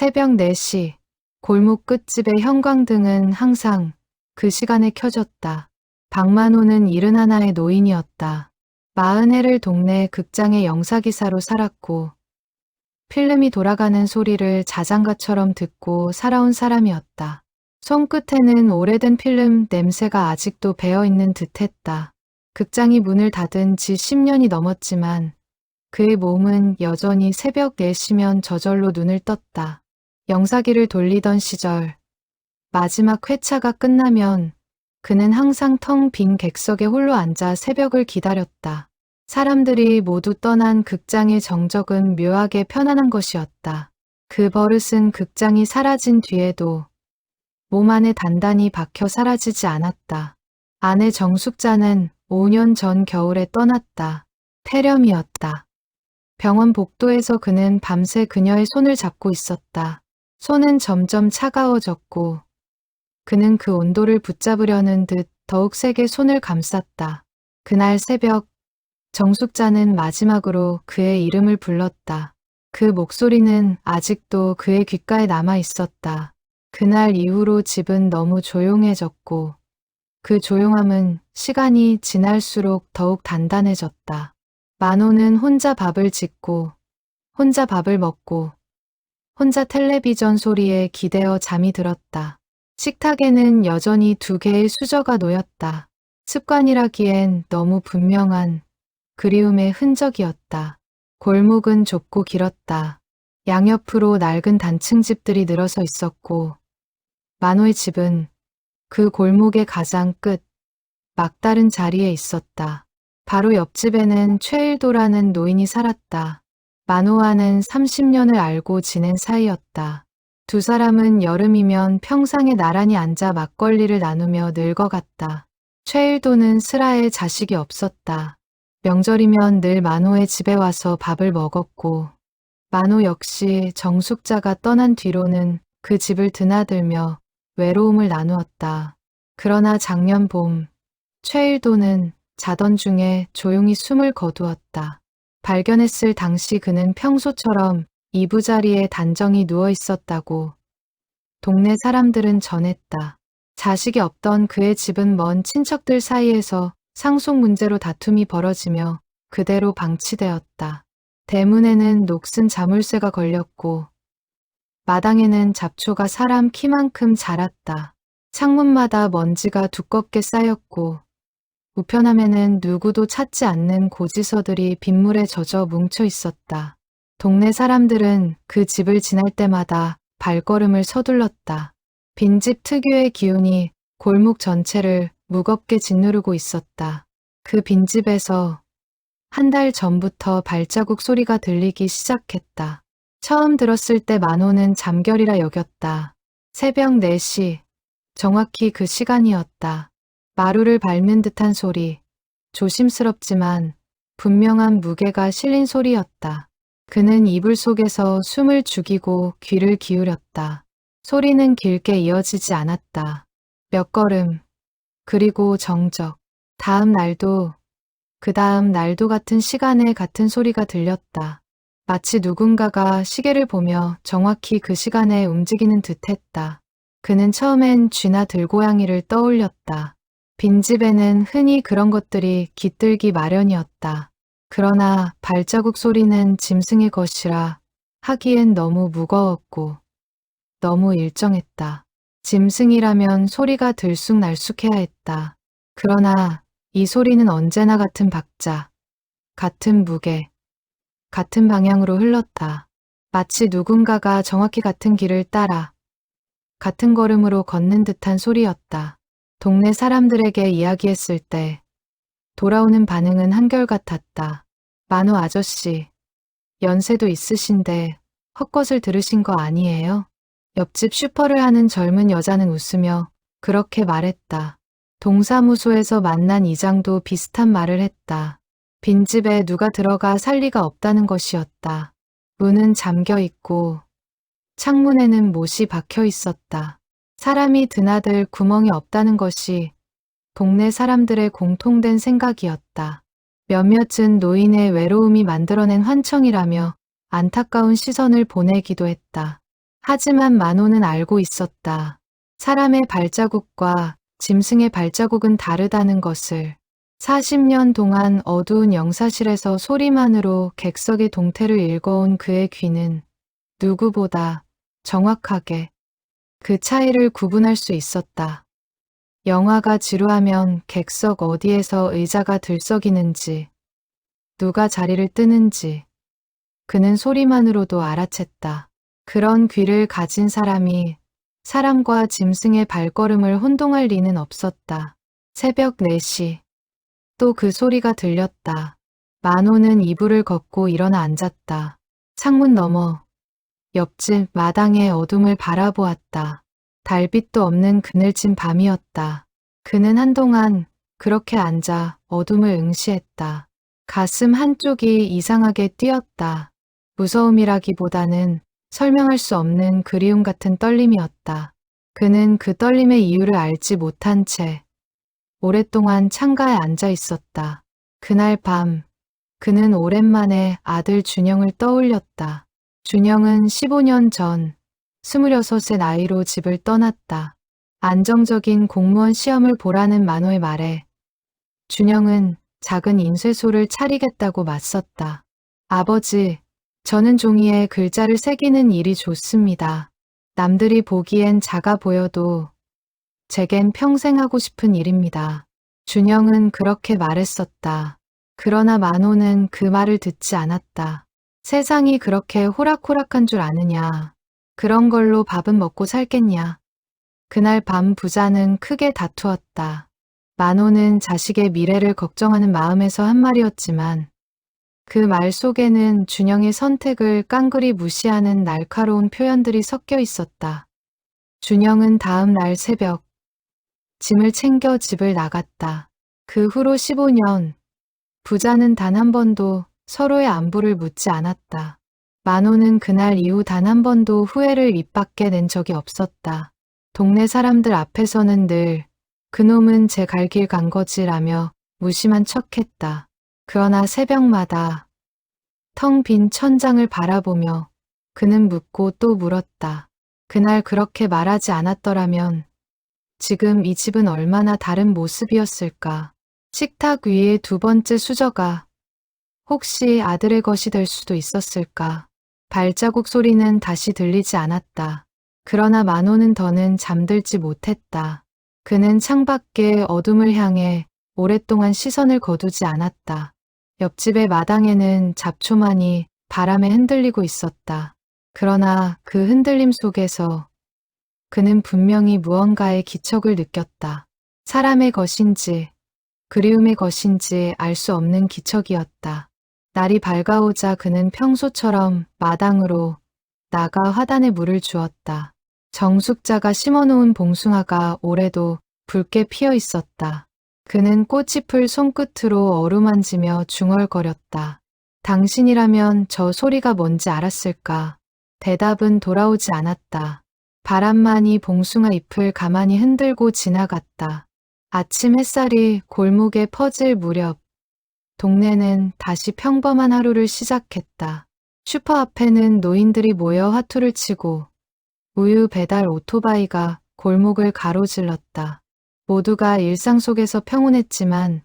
새벽 4시, 골목 끝집의 형광등은 항상 그 시간에 켜졌다. 박만호는 71의 노인이었다. 40해를 동네 극장의 영사기사로 살았고 필름이 돌아가는 소리를 자장가처럼 듣고 살아온 사람이었다. 손끝에는 오래된 필름 냄새가 아직도 배어있는 듯했다. 극장이 문을 닫은 지 10년이 넘었지만 그의 몸은 여전히 새벽 4시면 저절로 눈을 떴다. 영사기를 돌리던 시절, 마지막 회차가 끝나면 그는 항상 텅 빈 객석에 홀로 앉아 새벽을 기다렸다. 사람들이 모두 떠난 극장의 정적은 묘하게 편안한 것이었다. 그 버릇은 극장이 사라진 뒤에도 몸 안에 단단히 박혀 사라지지 않았다. 아내 정숙자는 5년 전 겨울에 떠났다. 폐렴이었다. 병원 복도에서 그는 밤새 그녀의 손을 잡고 있었다. 손은 점점 차가워졌고 그는 그 온도를 붙잡으려는 듯 더욱 세게 손을 감쌌다. 그날 새벽 정숙자는 마지막으로 그의 이름을 불렀다. 그 목소리는 아직도 그의 귓가에 남아 있었다. 그날 이후로 집은 너무 조용해졌고 그 조용함은 시간이 지날수록 더욱 단단해졌다. 만호는 혼자 밥을 짓고 혼자 밥을 먹고 혼자 텔레비전 소리에 기대어 잠이 들었다. 식탁에는 여전히 2개의 수저가 놓였다. 습관이라기엔 너무 분명한 그리움의 흔적이었다. 골목은 좁고 길었다. 양옆으로 낡은 단층집들이 늘어서 있었고 만호의 집은 그 골목의 가장 끝, 막다른 자리에 있었다. 바로 옆집에는 최일도라는 노인이 살았다. 만호와는 30년을 알고 지낸 사이였다. 두 사람은 여름이면 평상에 나란히 앉아 막걸리를 나누며 늙어갔다. 최일도는 슬아에 자식이 없었다. 명절이면 늘 만호의 집에 와서 밥을 먹었고 만호 역시 정숙자가 떠난 뒤로는 그 집을 드나들며 외로움을 나누었다. 그러나 작년 봄 최일도는 자던 중에 조용히 숨을 거두었다. 발견했을 당시 그는 평소처럼 이부자리에 단정히 누워 있었다고 동네 사람들은 전했다. 자식이 없던 그의 집은 먼 친척들 사이에서 상속 문제로 다툼이 벌어지며 그대로 방치되었다. 대문에는 녹슨 자물쇠가 걸렸고 마당에는 잡초가 사람 키만큼 자랐다. 창문마다 먼지가 두껍게 쌓였고 우편함에는 누구도 찾지 않는 고지서들이 빗물에 젖어 뭉쳐 있었다. 동네 사람들은 그 집을 지날 때마다 발걸음을 서둘렀다. 빈집 특유의 기운이 골목 전체를 무겁게 짓누르고 있었다. 그 빈집에서 한 달 전부터 발자국 소리가 들리기 시작했다. 처음 들었을 때 만호는 잠결이라 여겼다. 새벽 4시, 정확히 그 시간이었다. 마루를 밟는 듯한 소리, 조심스럽지만 분명한 무게가 실린 소리였다. 그는 이불 속에서 숨을 죽이고 귀를 기울였다. 소리는 길게 이어지지 않았다. 몇 걸음, 그리고 정적. 다음 날도, 그 다음 날도 같은 시간에 같은 소리가 들렸다. 마치 누군가가 시계를 보며 정확히 그 시간에 움직이는 듯했다. 그는 처음엔 쥐나 들고양이를 떠올렸다. 빈집에는 흔히 그런 것들이 깃들기 마련이었다. 그러나 발자국 소리는 짐승의 것이라 하기엔 너무 무거웠고 너무 일정했다. 짐승이라면 소리가 들쑥날쑥해야 했다. 그러나 이 소리는 언제나 같은 박자, 같은 무게, 같은 방향으로 흘렀다. 마치 누군가가 정확히 같은 길을 따라 같은 걸음으로 걷는 듯한 소리였다. 동네 사람들에게 이야기했을 때 돌아오는 반응은 한결같았다. 만호 아저씨, 연세도 있으신데 헛것을 들으신 거 아니에요? 옆집 슈퍼를 하는 젊은 여자는 웃으며 그렇게 말했다. 동사무소에서 만난 이장도 비슷한 말을 했다. 빈집에 누가 들어가 살 리가 없다는 것이었다. 문은 잠겨 있고 창문에는 못이 박혀 있었다. 사람이 드나들 구멍이 없다는 것이 동네 사람들의 공통된 생각이었다. 몇몇은 노인의 외로움이 만들어낸 환청이라며 안타까운 시선을 보내기도 했다. 하지만 만호는 알고 있었다. 사람의 발자국과 짐승의 발자국은 다르다는 것을. 40년 동안 어두운 영사실에서 소리만으로 객석의 동태를 읽어온 그의 귀는 누구보다 정확하게 그 차이를 구분할 수 있었다. 영화가 지루하면 객석 어디에서 의자가 들썩이는지, 누가 자리를 뜨는지 그는 소리만으로도 알아챘다. 그런 귀를 가진 사람이 사람과 짐승의 발걸음을 혼동할 리는 없었다. 새벽 4시. 또 그 소리가 들렸다. 만호는 이불을 걷고 일어나 앉았다. 창문 너머 옆집 마당의 어둠을 바라보았다. 달빛도 없는 그늘진 밤이었다. 그는 한동안 그렇게 앉아 어둠을 응시했다. 가슴 한쪽이 이상하게 뛰었다. 무서움이라기보다는 설명할 수 없는 그리움 같은 떨림이었다. 그는 그 떨림의 이유를 알지 못한 채 오랫동안 창가에 앉아 있었다. 그날 밤, 그는 오랜만에 아들 준영을 떠올렸다. 준영은 15년 전 26의 나이로 집을 떠났다. 안정적인 공무원 시험을 보라는 만호의 말에 준영은 작은 인쇄소를 차리겠다고 맞섰다. 아버지, 저는 종이에 글자를 새기는 일이 좋습니다. 남들이 보기엔 작아 보여도 제겐 평생 하고 싶은 일입니다. 준영은 그렇게 말했었다. 그러나 만호는 그 말을 듣지 않았다. 세상이 그렇게 호락호락한 줄 아느냐. 그런 걸로 밥은 먹고 살겠냐. 그날 밤 부자는 크게 다투었다. 만호는 자식의 미래를 걱정하는 마음에서 한 말이었지만 그 말 속에는 준영의 선택을 깡그리 무시하는 날카로운 표현들이 섞여 있었다. 준영은 다음 날 새벽 짐을 챙겨 집을 나갔다. 그 후로 15년, 부자는 단 한 번도 서로의 안부를 묻지 않았다. 만호는 그날 이후 단 한 번도 후회를 입 밖에 낸 적이 없었다. 동네 사람들 앞에서는 늘 그놈은 제 갈 길 간 거지라며 무심한 척했다. 그러나 새벽마다 텅 빈 천장을 바라보며 그는 묻고 또 물었다. 그날 그렇게 말하지 않았더라면 지금 이 집은 얼마나 다른 모습이었을까. 식탁 위에 두 번째 수저가 혹시 아들의 것이 될 수도 있었을까. 발자국 소리는 다시 들리지 않았다. 그러나 만호는 더는 잠들지 못했다. 그는 창밖의 어둠을 향해 오랫동안 시선을 거두지 않았다. 옆집의 마당에는 잡초만이 바람에 흔들리고 있었다. 그러나 그 흔들림 속에서 그는 분명히 무언가의 기척을 느꼈다. 사람의 것인지 그리움의 것인지 알 수 없는 기척이었다. 날이 밝아오자 그는 평소처럼 마당으로 나가 화단에 물을 주었다. 정숙자가 심어놓은 봉숭아가 올해도 붉게 피어 있었다. 그는 꽃잎을 손끝으로 어루만지며 중얼거렸다. 당신이라면 저 소리가 뭔지 알았을까? 대답은 돌아오지 않았다. 바람만이 봉숭아 잎을 가만히 흔들고 지나갔다. 아침 햇살이 골목에 퍼질 무렵 동네는 다시 평범한 하루를 시작했다. 슈퍼 앞에는 노인들이 모여 화투를 치고 우유 배달 오토바이가 골목을 가로질렀다. 모두가 일상 속에서 평온했지만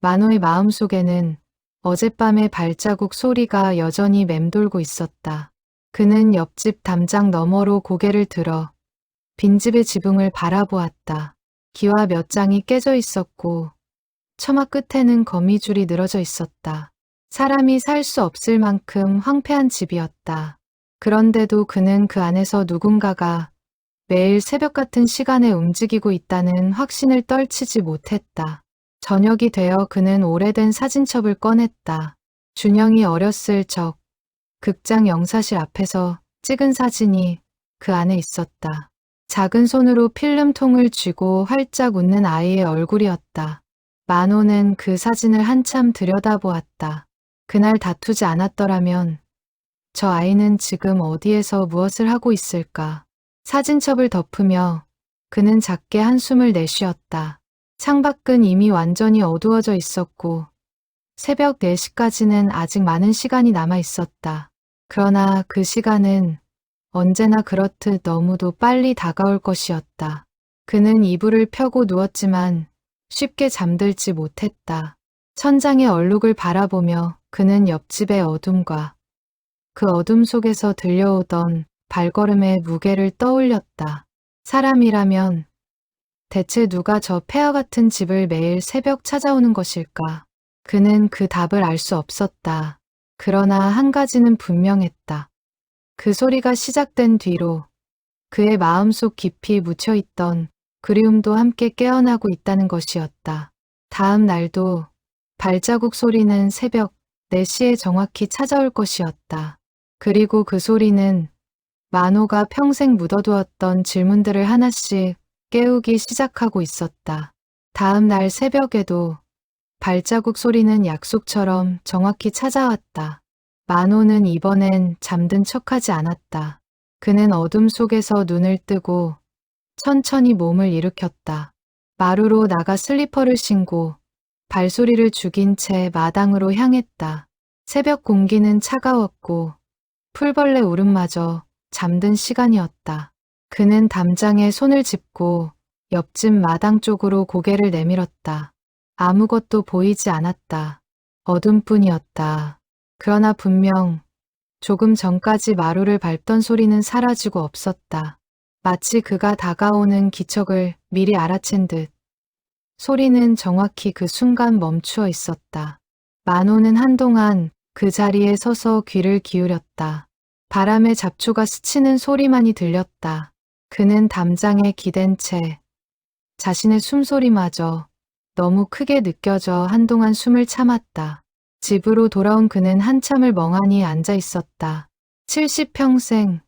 만호의 마음속에는 어젯밤의 발자국 소리가 여전히 맴돌고 있었다. 그는 옆집 담장 너머로 고개를 들어 빈집의 지붕을 바라보았다. 기와 몇 장이 깨져 있었고 처마 끝에는 거미줄이 늘어져 있었다. 사람이 살 수 없을 만큼 황폐한 집이었다. 그런데도 그는 그 안에서 누군가가 매일 새벽 같은 시간에 움직이고 있다는 확신을 떨치지 못했다. 저녁이 되어 그는 오래된 사진첩을 꺼냈다. 준영이 어렸을 적 극장 영사실 앞에서 찍은 사진이 그 안에 있었다. 작은 손으로 필름통을 쥐고 활짝 웃는 아이의 얼굴이었다. 만호는 그 사진을 한참 들여다보았다. 그날 다투지 않았더라면 저 아이는 지금 어디에서 무엇을 하고 있을까? 사진첩을 덮으며 그는 작게 한숨을 내쉬었다. 창밖은 이미 완전히 어두워져 있었고 새벽 4시까지는 아직 많은 시간이 남아 있었다. 그러나 그 시간은 언제나 그렇듯 너무도 빨리 다가올 것이었다. 그는 이불을 펴고 누웠지만 쉽게 잠들지 못했다. 천장의 얼룩을 바라보며 그는 옆집의 어둠과 그 어둠 속에서 들려오던 발걸음의 무게를 떠올렸다. 사람이라면 대체 누가 저 폐허 같은 집을 매일 새벽 찾아오는 것일까? 그는 그 답을 알 수 없었다. 그러나 한 가지는 분명했다. 그 소리가 시작된 뒤로 그의 마음속 깊이 묻혀있던 그리움도 함께 깨어나고 있다는 것이었다. 다음 날도 발자국 소리는 새벽 4시에 정확히 찾아올 것이었다. 그리고 그 소리는 만호가 평생 묻어두었던 질문들을 하나씩 깨우기 시작하고 있었다. 다음 날 새벽에도 발자국 소리는 약속처럼 정확히 찾아왔다. 만호는 이번엔 잠든 척하지 않았다. 그는 어둠 속에서 눈을 뜨고 천천히 몸을 일으켰다. 마루로 나가 슬리퍼를 신고 발소리를 죽인 채 마당으로 향했다. 새벽 공기는 차가웠고 풀벌레 울음마저 잠든 시간이었다. 그는 담장에 손을 짚고 옆집 마당 쪽으로 고개를 내밀었다. 아무것도 보이지 않았다. 어둠뿐이었다. 그러나 분명 조금 전까지 마루를 밟던 소리는 사라지고 없었다. 마치 그가 다가오는 기척을 미리 알아챈 듯 소리는 정확히 그 순간 멈추어 있었다. 만호는 한동안 그 자리에 서서 귀를 기울였다. 바람의 잡초가 스치는 소리만이 들렸다. 그는 담장에 기댄 채 자신의 숨소리마저 너무 크게 느껴져 한동안 숨을 참았다. 집으로 돌아온 그는 한참을 멍하니 앉아 있었다. 70평생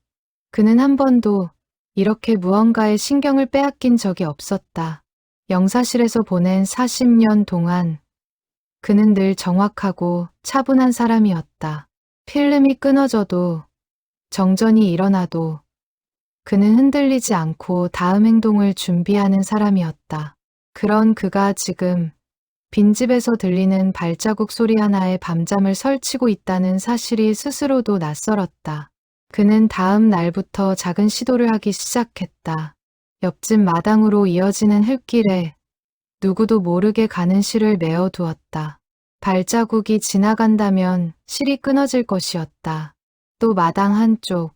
그는 한 번도 이렇게 무언가에 신경을 빼앗긴 적이 없었다. 영사실에서 보낸 40년 동안 그는 늘 정확하고 차분한 사람이었다. 필름이 끊어져도 정전이 일어나도 그는 흔들리지 않고 다음 행동을 준비하는 사람이었다. 그런 그가 지금 빈집에서 들리는 발자국 소리 하나에 밤잠을 설치고 있다는 사실이 스스로도 낯설었다. 그는 다음 날부터 작은 시도를 하기 시작했다. 옆집 마당으로 이어지는 흙길에 누구도 모르게 가는 실을 메어두었다. 발자국이 지나간다면 실이 끊어질 것이었다. 또 마당 한쪽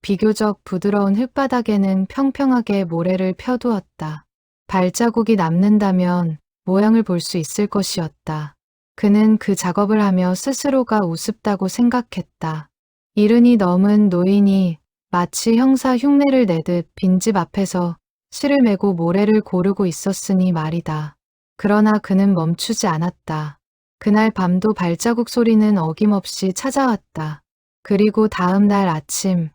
비교적 부드러운 흙바닥에는 평평하게 모래를 펴두었다. 발자국이 남는다면 모양을 볼 수 있을 것이었다. 그는 그 작업을 하며 스스로가 우습다고 생각했다. 이른이 넘은 노인이 마치 형사 흉내를 내듯 빈집 앞에서 실을 메고 모래를 고르고 있었으니 말이다. 그러나 그는 멈추지 않았다. 그날 밤도 발자국 소리는 어김없이 찾아왔다. 그리고 다음 날 아침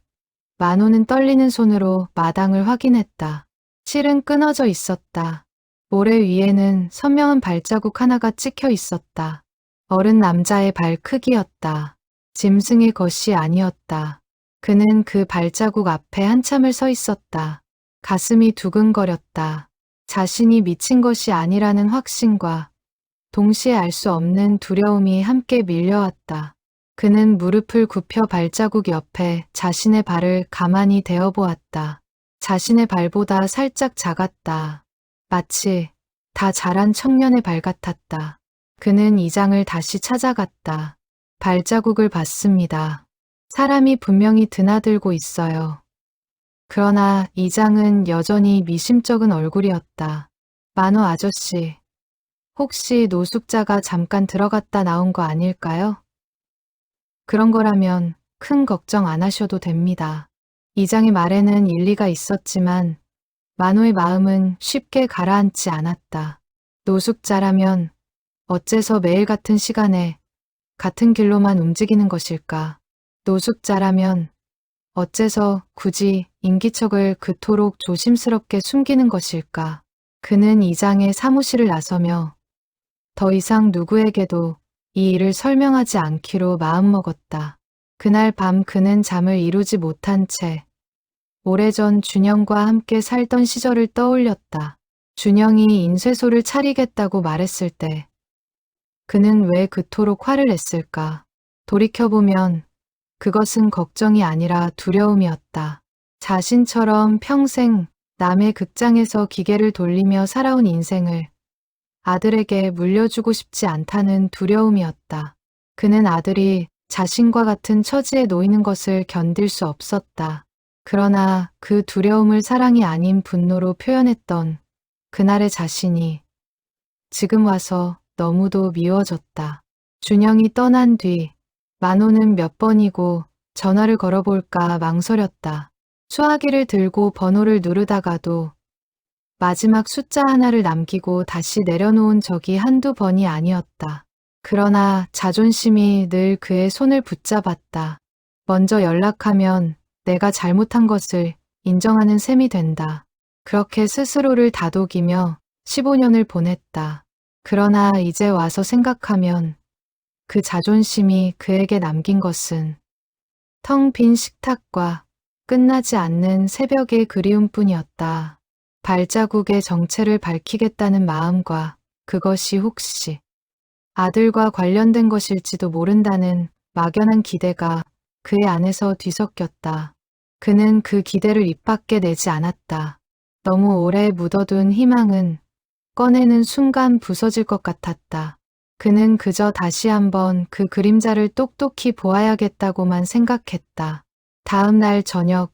만호는 떨리는 손으로 마당을 확인했다. 실은 끊어져 있었다. 모래 위에는 선명한 발자국 하나가 찍혀 있었다. 어른 남자의 발 크기였다. 짐승의 것이 아니었다. 그는 그 발자국 앞에 한참을 서 있었다. 가슴이 두근거렸다. 자신이 미친 것이 아니라는 확신과 동시에 알 수 없는 두려움이 함께 밀려왔다. 그는 무릎을 굽혀 발자국 옆에 자신의 발을 가만히 대어보았다. 자신의 발보다 살짝 작았다. 마치 다 자란 청년의 발 같았다. 그는 이장을 다시 찾아갔다. 발자국을 봤습니다. 사람이 분명히 드나들고 있어요. 그러나 이장은 여전히 미심쩍은 얼굴이었다. 만호 아저씨, 혹시 노숙자가 잠깐 들어갔다 나온 거 아닐까요? 그런 거라면 큰 걱정 안 하셔도 됩니다. 이장의 말에는 일리가 있었지만 만호의 마음은 쉽게 가라앉지 않았다. 노숙자라면 어째서 매일 같은 시간에 같은 길로만 움직이는 것일까? 노숙자라면 어째서 굳이 인기척을 그토록 조심스럽게 숨기는 것일까? 그는 이장의 사무실을 나서며 더 이상 누구에게도 이 일을 설명하지 않기로 마음먹었다. 그날 밤 그는 잠을 이루지 못한 채 오래전 준영과 함께 살던 시절을 떠올렸다. 준영이 인쇄소를 차리겠다고 말했을 때 그는 왜 그토록 화를 냈을까? 돌이켜보면 그것은 걱정이 아니라 두려움이었다. 자신처럼 평생 남의 극장에서 기계를 돌리며 살아온 인생을 아들에게 물려주고 싶지 않다는 두려움이었다. 그는 아들이 자신과 같은 처지에 놓이는 것을 견딜 수 없었다. 그러나 그 두려움을 사랑이 아닌 분노로 표현했던 그날의 자신이 지금 와서 너무도 미워졌다. 준영이 떠난 뒤 만호는 몇 번이고 전화를 걸어볼까 망설였다. 수화기를 들고 번호를 누르다가도 마지막 숫자 하나를 남기고 다시 내려놓은 적이 한두 번이 아니었다. 그러나 자존심이 늘 그의 손을 붙잡았다. 먼저 연락하면 내가 잘못한 것을 인정하는 셈이 된다. 그렇게 스스로를 다독이며 15년을 보냈다. 그러나 이제 와서 생각하면 그 자존심이 그에게 남긴 것은 텅 빈 식탁과 끝나지 않는 새벽의 그리움뿐이었다. 발자국의 정체를 밝히겠다는 마음과 그것이 혹시 아들과 관련된 것일지도 모른다는 막연한 기대가 그의 안에서 뒤섞였다. 그는 그 기대를 입 밖에 내지 않았다. 너무 오래 묻어둔 희망은 꺼내는 순간 부서질 것 같았다. 그는 그저 다시 한번 그 그림자를 똑똑히 보아야겠다고만 생각했다. 다음 날 저녁,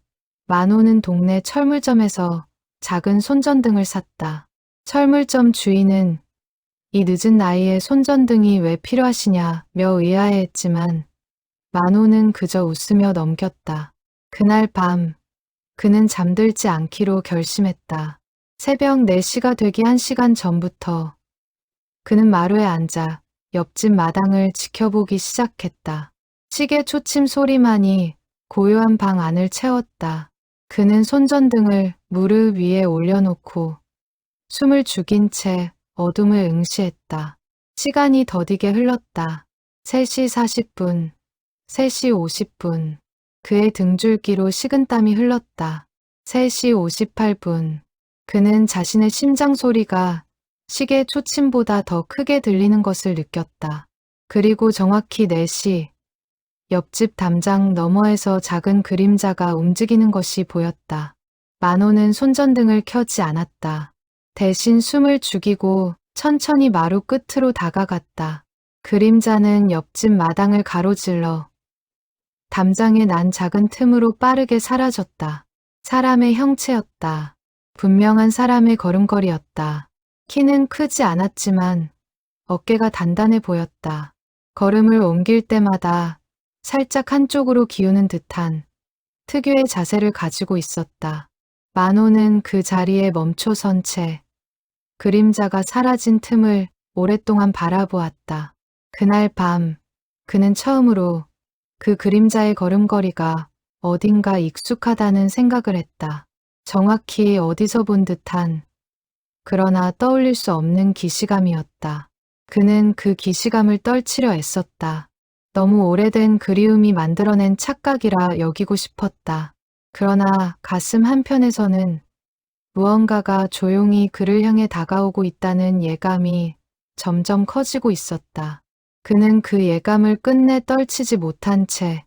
만호는 동네 철물점에서 작은 손전등을 샀다. 철물점 주인은 이 늦은 나이에 손전등이 왜 필요하시냐며 의아해했지만 만호는 그저 웃으며 넘겼다. 그날 밤 그는 잠들지 않기로 결심했다. 새벽 4시가 되기 1시간 전부터 그는 마루에 앉아 옆집 마당을 지켜보기 시작했다. 시계 초침 소리만이 고요한 방 안을 채웠다. 그는 손전등을 무릎 위에 올려놓고 숨을 죽인 채 어둠을 응시했다. 시간이 더디게 흘렀다. 3시 40분, 3시 50분. 그의 등줄기로 식은땀이 흘렀다. 3시 58분. 그는 자신의 심장 소리가 시계 초침보다 더 크게 들리는 것을 느꼈다. 그리고 정확히 4시, 옆집 담장 너머에서 작은 그림자가 움직이는 것이 보였다. 만호는 손전등을 켜지 않았다. 대신 숨을 죽이고 천천히 마루 끝으로 다가갔다. 그림자는 옆집 마당을 가로질러 담장에 난 작은 틈으로 빠르게 사라졌다. 사람의 형체였다. 분명한 사람의 걸음걸이였다. 키는 크지 않았지만 어깨가 단단해 보였다. 걸음을 옮길 때마다 살짝 한쪽으로 기우는 듯한 특유의 자세를 가지고 있었다. 만호는 그 자리에 멈춰선 채 그림자가 사라진 틈을 오랫동안 바라보았다. 그날 밤 그는 처음으로 그 그림자의 걸음걸이가 어딘가 익숙하다는 생각을 했다. 정확히 어디서 본 듯한 그러나 떠올릴 수 없는 기시감이었다. 그는 그 기시감을 떨치려 애썼다. 너무 오래된 그리움이 만들어낸 착각이라 여기고 싶었다. 그러나 가슴 한편에서는 무언가가 조용히 그를 향해 다가오고 있다는 예감이 점점 커지고 있었다. 그는 그 예감을 끝내 떨치지 못한 채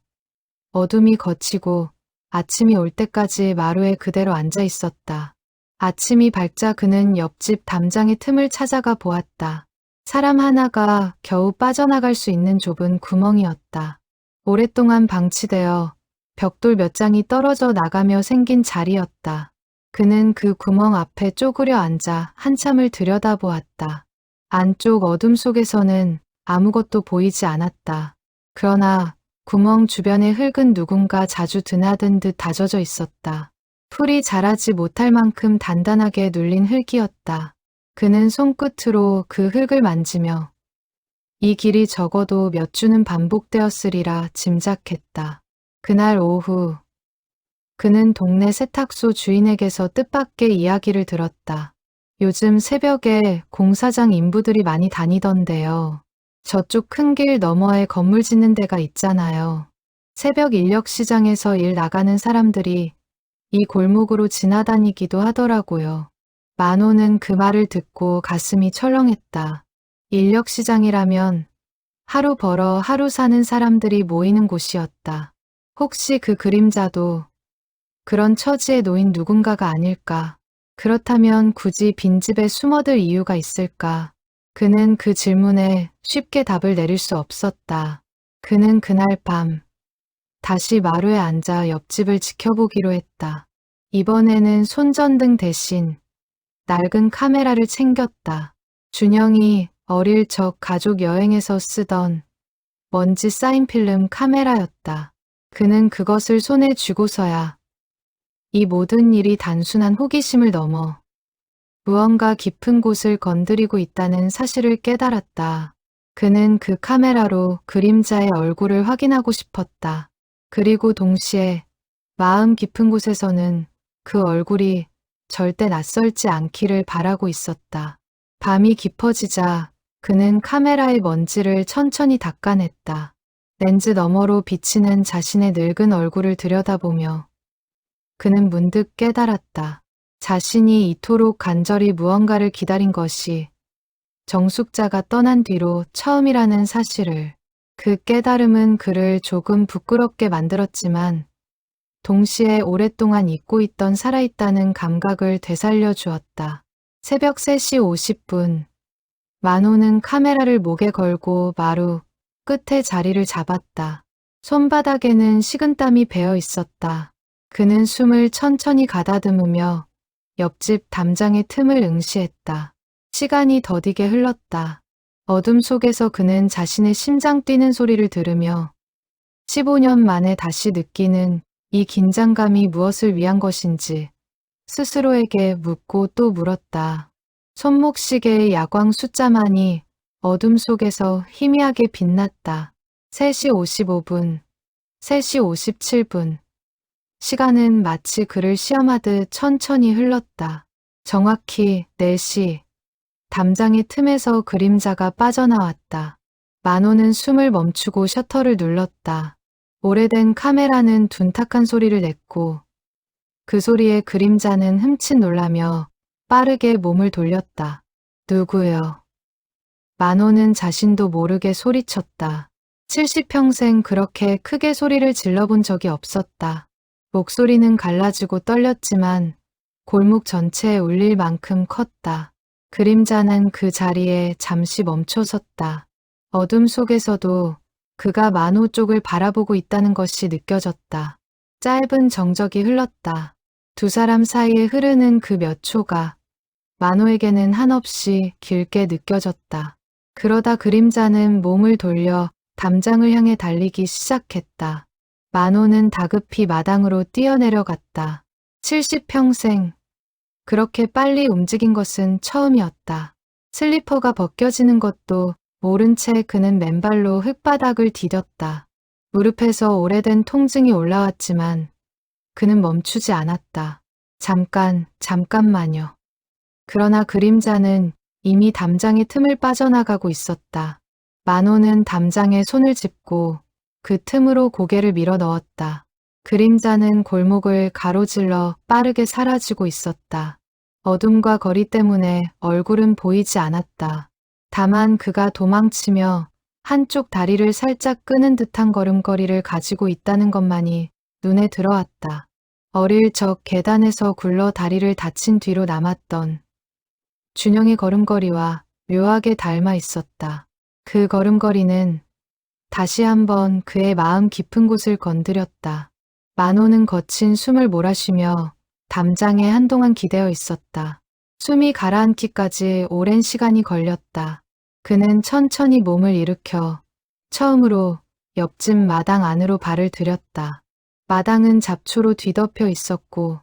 어둠이 걷히고 아침이 올 때까지 마루에 그대로 앉아 있었다. 아침이 밝자 그는 옆집 담장의 틈을 찾아가 보았다. 사람 하나가 겨우 빠져나갈 수 있는 좁은 구멍이었다. 오랫동안 방치되어 벽돌 몇 장이 떨어져 나가며 생긴 자리였다. 그는 그 구멍 앞에 쪼그려 앉아 한참을 들여다보았다. 안쪽 어둠 속에서는 아무것도 보이지 않았다. 그러나 구멍 주변의 흙은 누군가 자주 드나든 듯 다져져 있었다. 풀이 자라지 못할 만큼 단단하게 눌린 흙이었다. 그는 손끝으로 그 흙을 만지며 이 길이 적어도 몇 주는 반복되었으리라 짐작했다. 그날 오후 그는 동네 세탁소 주인에게서 뜻밖의 이야기를 들었다. 요즘 새벽에 공사장 인부들이 많이 다니던데요. 저쪽 큰 길 너머에 건물 짓는 데가 있잖아요. 새벽 인력시장에서 일 나가는 사람들이 이 골목으로 지나다니기도 하더라고요. 만호는 그 말을 듣고 가슴이 철렁했다. 인력시장이라면 하루 벌어 하루 사는 사람들이 모이는 곳이었다. 혹시 그 그림자도 그런 처지에 놓인 누군가가 아닐까? 그렇다면 굳이 빈집에 숨어들 이유가 있을까? 그는 그 질문에 쉽게 답을 내릴 수 없었다. 그는 그날 밤 다시 마루에 앉아 옆집을 지켜보기로 했다. 이번에는 손전등 대신 낡은 카메라를 챙겼다. 준영이 어릴 적 가족 여행에서 쓰던 먼지 쌓인 필름 카메라였다. 그는 그것을 손에 쥐고서야 이 모든 일이 단순한 호기심을 넘어 무언가 깊은 곳을 건드리고 있다는 사실을 깨달았다. 그는 그 카메라로 그림자의 얼굴을 확인하고 싶었다. 그리고 동시에 마음 깊은 곳에서는 그 얼굴이 절대 낯설지 않기를 바라고 있었다. 밤이 깊어지자 그는 카메라의 먼지를 천천히 닦아냈다. 렌즈 너머로 비치는 자신의 늙은 얼굴을 들여다보며 그는 문득 깨달았다. 자신이 이토록 간절히 무언가를 기다린 것이 정숙자가 떠난 뒤로 처음이라는 사실을. 그 깨달음은 그를 조금 부끄럽게 만들었지만 동시에 오랫동안 잊고 있던 살아있다는 감각을 되살려 주었다. 새벽 3시 50분. 만호는 카메라를 목에 걸고 마루 끝에 자리를 잡았다. 손바닥에는 식은땀이 배어 있었다. 그는 숨을 천천히 가다듬으며 옆집 담장의 틈을 응시했다. 시간이 더디게 흘렀다. 어둠 속에서 그는 자신의 심장 뛰는 소리를 들으며 15년 만에 다시 느끼는 이 긴장감이 무엇을 위한 것인지 스스로에게 묻고 또 물었다. 손목시계의 야광 숫자만이 어둠 속에서 희미하게 빛났다. 3시 55분, 3시 57분. 시간은 마치 그를 시험하듯 천천히 흘렀다. 정확히 4시. 담장의 틈에서 그림자가 빠져나왔다. 만호는 숨을 멈추고 셔터를 눌렀다. 오래된 카메라는 둔탁한 소리를 냈고 그 소리에 그림자는 흠칫 놀라며 빠르게 몸을 돌렸다. 누구요? 만호는 자신도 모르게 소리쳤다. 70평생 그렇게 크게 소리를 질러본 적이 없었다. 목소리는 갈라지고 떨렸지만 골목 전체에 울릴 만큼 컸다. 그림자는 그 자리에 잠시 멈춰섰다. 어둠 속에서도 그가 만호 쪽을 바라보고 있다는 것이 느껴졌다. 짧은 정적이 흘렀다. 두 사람 사이에 흐르는 그 몇 초가 만호에게는 한없이 길게 느껴졌다. 그러다 그림자는 몸을 돌려 담장을 향해 달리기 시작했다. 만호는 다급히 마당으로 뛰어내려갔다. 70평생. 그렇게 빨리 움직인 것은 처음이었다. 슬리퍼가 벗겨지는 것도 모른 채 그는 맨발로 흙바닥을 디뎠다. 무릎에서 오래된 통증이 올라왔지만 그는 멈추지 않았다. 잠깐만요. 그러나 그림자는 이미 담장의 틈을 빠져나가고 있었다. 만호는 담장에 손을 짚고 그 틈으로 고개를 밀어 넣었다. 그림자는 골목을 가로질러 빠르게 사라지고 있었다. 어둠과 거리 때문에 얼굴은 보이지 않았다. 다만 그가 도망치며 한쪽 다리를 살짝 끄는 듯한 걸음걸이를 가지고 있다는 것만이 눈에 들어왔다. 어릴 적 계단에서 굴러 다리를 다친 뒤로 남았던 준영의 걸음걸이와 묘하게 닮아 있었다. 그 걸음걸이는 다시 한번 그의 마음 깊은 곳을 건드렸다. 만호는 거친 숨을 몰아쉬며 담장에 한동안 기대어 있었다. 숨이 가라앉기까지 오랜 시간이 걸렸다. 그는 천천히 몸을 일으켜 처음으로 옆집 마당 안으로 발을 들였다. 마당은 잡초로 뒤덮여 있었고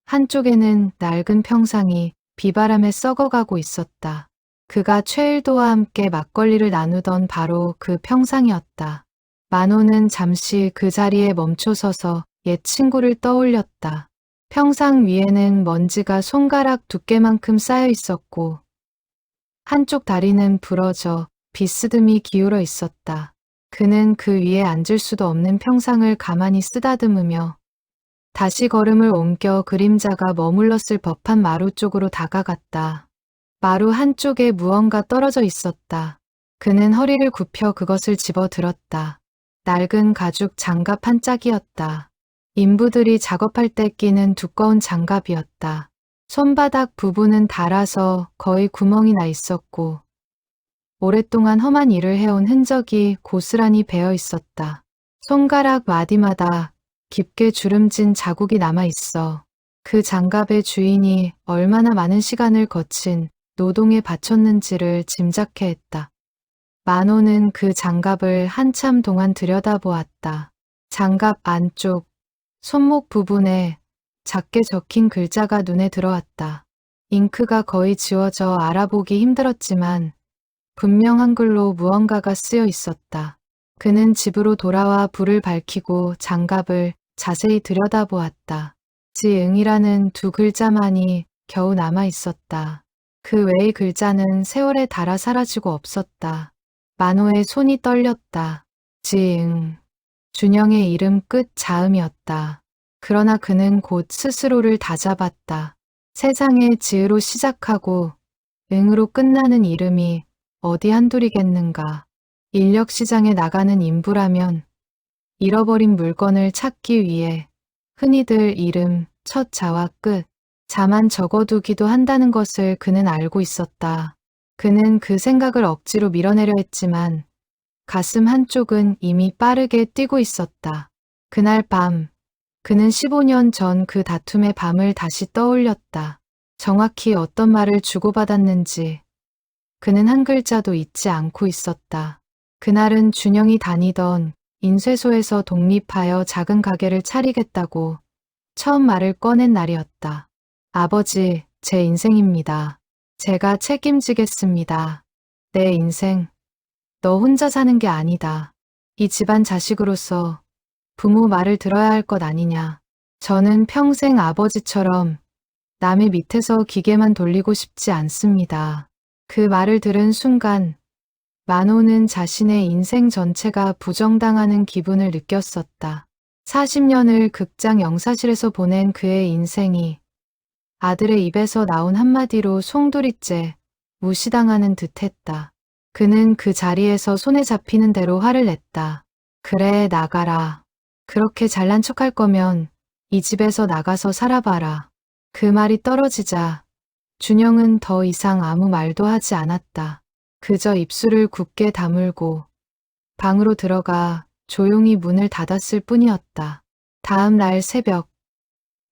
한쪽에는 낡은 평상이 비바람에 썩어가고 있었다. 그가 최일도와 함께 막걸리를 나누던 바로 그 평상이었다. 만호는 잠시 그 자리에 멈춰서서 옛 친구를 떠올렸다. 평상 위에는 먼지가 손가락 두께만큼 쌓여 있었고 한쪽 다리는 부러져 비스듬히 기울어 있었다. 그는 그 위에 앉을 수도 없는 평상을 가만히 쓰다듬으며 다시 걸음을 옮겨 그림자가 머물렀을 법한 마루 쪽으로 다가갔다. 마루 한쪽에 무언가 떨어져 있었다. 그는 허리를 굽혀 그것을 집어들었다. 낡은 가죽 장갑 한 짝이었다. 인부들이 작업할 때 끼는 두꺼운 장갑이었다. 손바닥 부분은 닳아서 거의 구멍이 나 있었고 오랫동안 험한 일을 해온 흔적이 고스란히 배어 있었다. 손가락 마디마다 깊게 주름진 자국이 남아 있어 그 장갑의 주인이 얼마나 많은 시간을 거친 노동에 바쳤는지를 짐작해 했다. 만호는 그 장갑을 한참 동안 들여다보았다. 장갑 안쪽 손목 부분에 작게 적힌 글자가 눈에 들어왔다. 잉크가 거의 지워져 알아보기 힘들었지만 분명 한글로 무언가가 쓰여 있었다. 그는 집으로 돌아와 불을 밝히고 장갑을 자세히 들여다보았다. 지응이라는 두 글자만이 겨우 남아 있었다. 그 외의 글자는 세월에 닳아 사라지고 없었다. 만호의 손이 떨렸다. 지응. 준영의 이름 끝 자음이었다. 그러나 그는 곧 스스로를 다잡았다. 세상에 지으로 시작하고 응으로 끝나는 이름이 어디 한둘이겠는가. 인력시장에 나가는 인부라면 잃어버린 물건을 찾기 위해 흔히들 이름, 첫 자와 끝, 자만 적어두기도 한다는 것을 그는 알고 있었다. 그는 그 생각을 억지로 밀어내려 했지만 가슴 한쪽은 이미 빠르게 뛰고 있었다. 그날 밤, 그는 15년 전 그 다툼의 밤을 다시 떠올렸다. 정확히 어떤 말을 주고받았는지 그는 한 글자도 잊지 않고 있었다. 그날은 준영이 다니던 인쇄소에서 독립하여 작은 가게를 차리겠다고 처음 말을 꺼낸 날이었다. 아버지, 제 인생입니다. 제가 책임지겠습니다. 내 인생, 너 혼자 사는 게 아니다. 이 집안 자식으로서 부모 말을 들어야 할 것 아니냐. 저는 평생 아버지처럼 남의 밑에서 기계만 돌리고 싶지 않습니다. 그 말을 들은 순간 만호는 자신의 인생 전체가 부정당하는 기분을 느꼈었다. 40년을 극장 영사실에서 보낸 그의 인생이 아들의 입에서 나온 한마디로 송두리째 무시당하는 듯했다. 그는 그 자리에서 손에 잡히는 대로 화를 냈다. 그래, 나가라. 그렇게 잘난 척할 거면 이 집에서 나가서 살아봐라. 그 말이 떨어지자 준영은 더 이상 아무 말도 하지 않았다. 그저 입술을 굳게 다물고 방으로 들어가 조용히 문을 닫았을 뿐이었다. 다음 날 새벽,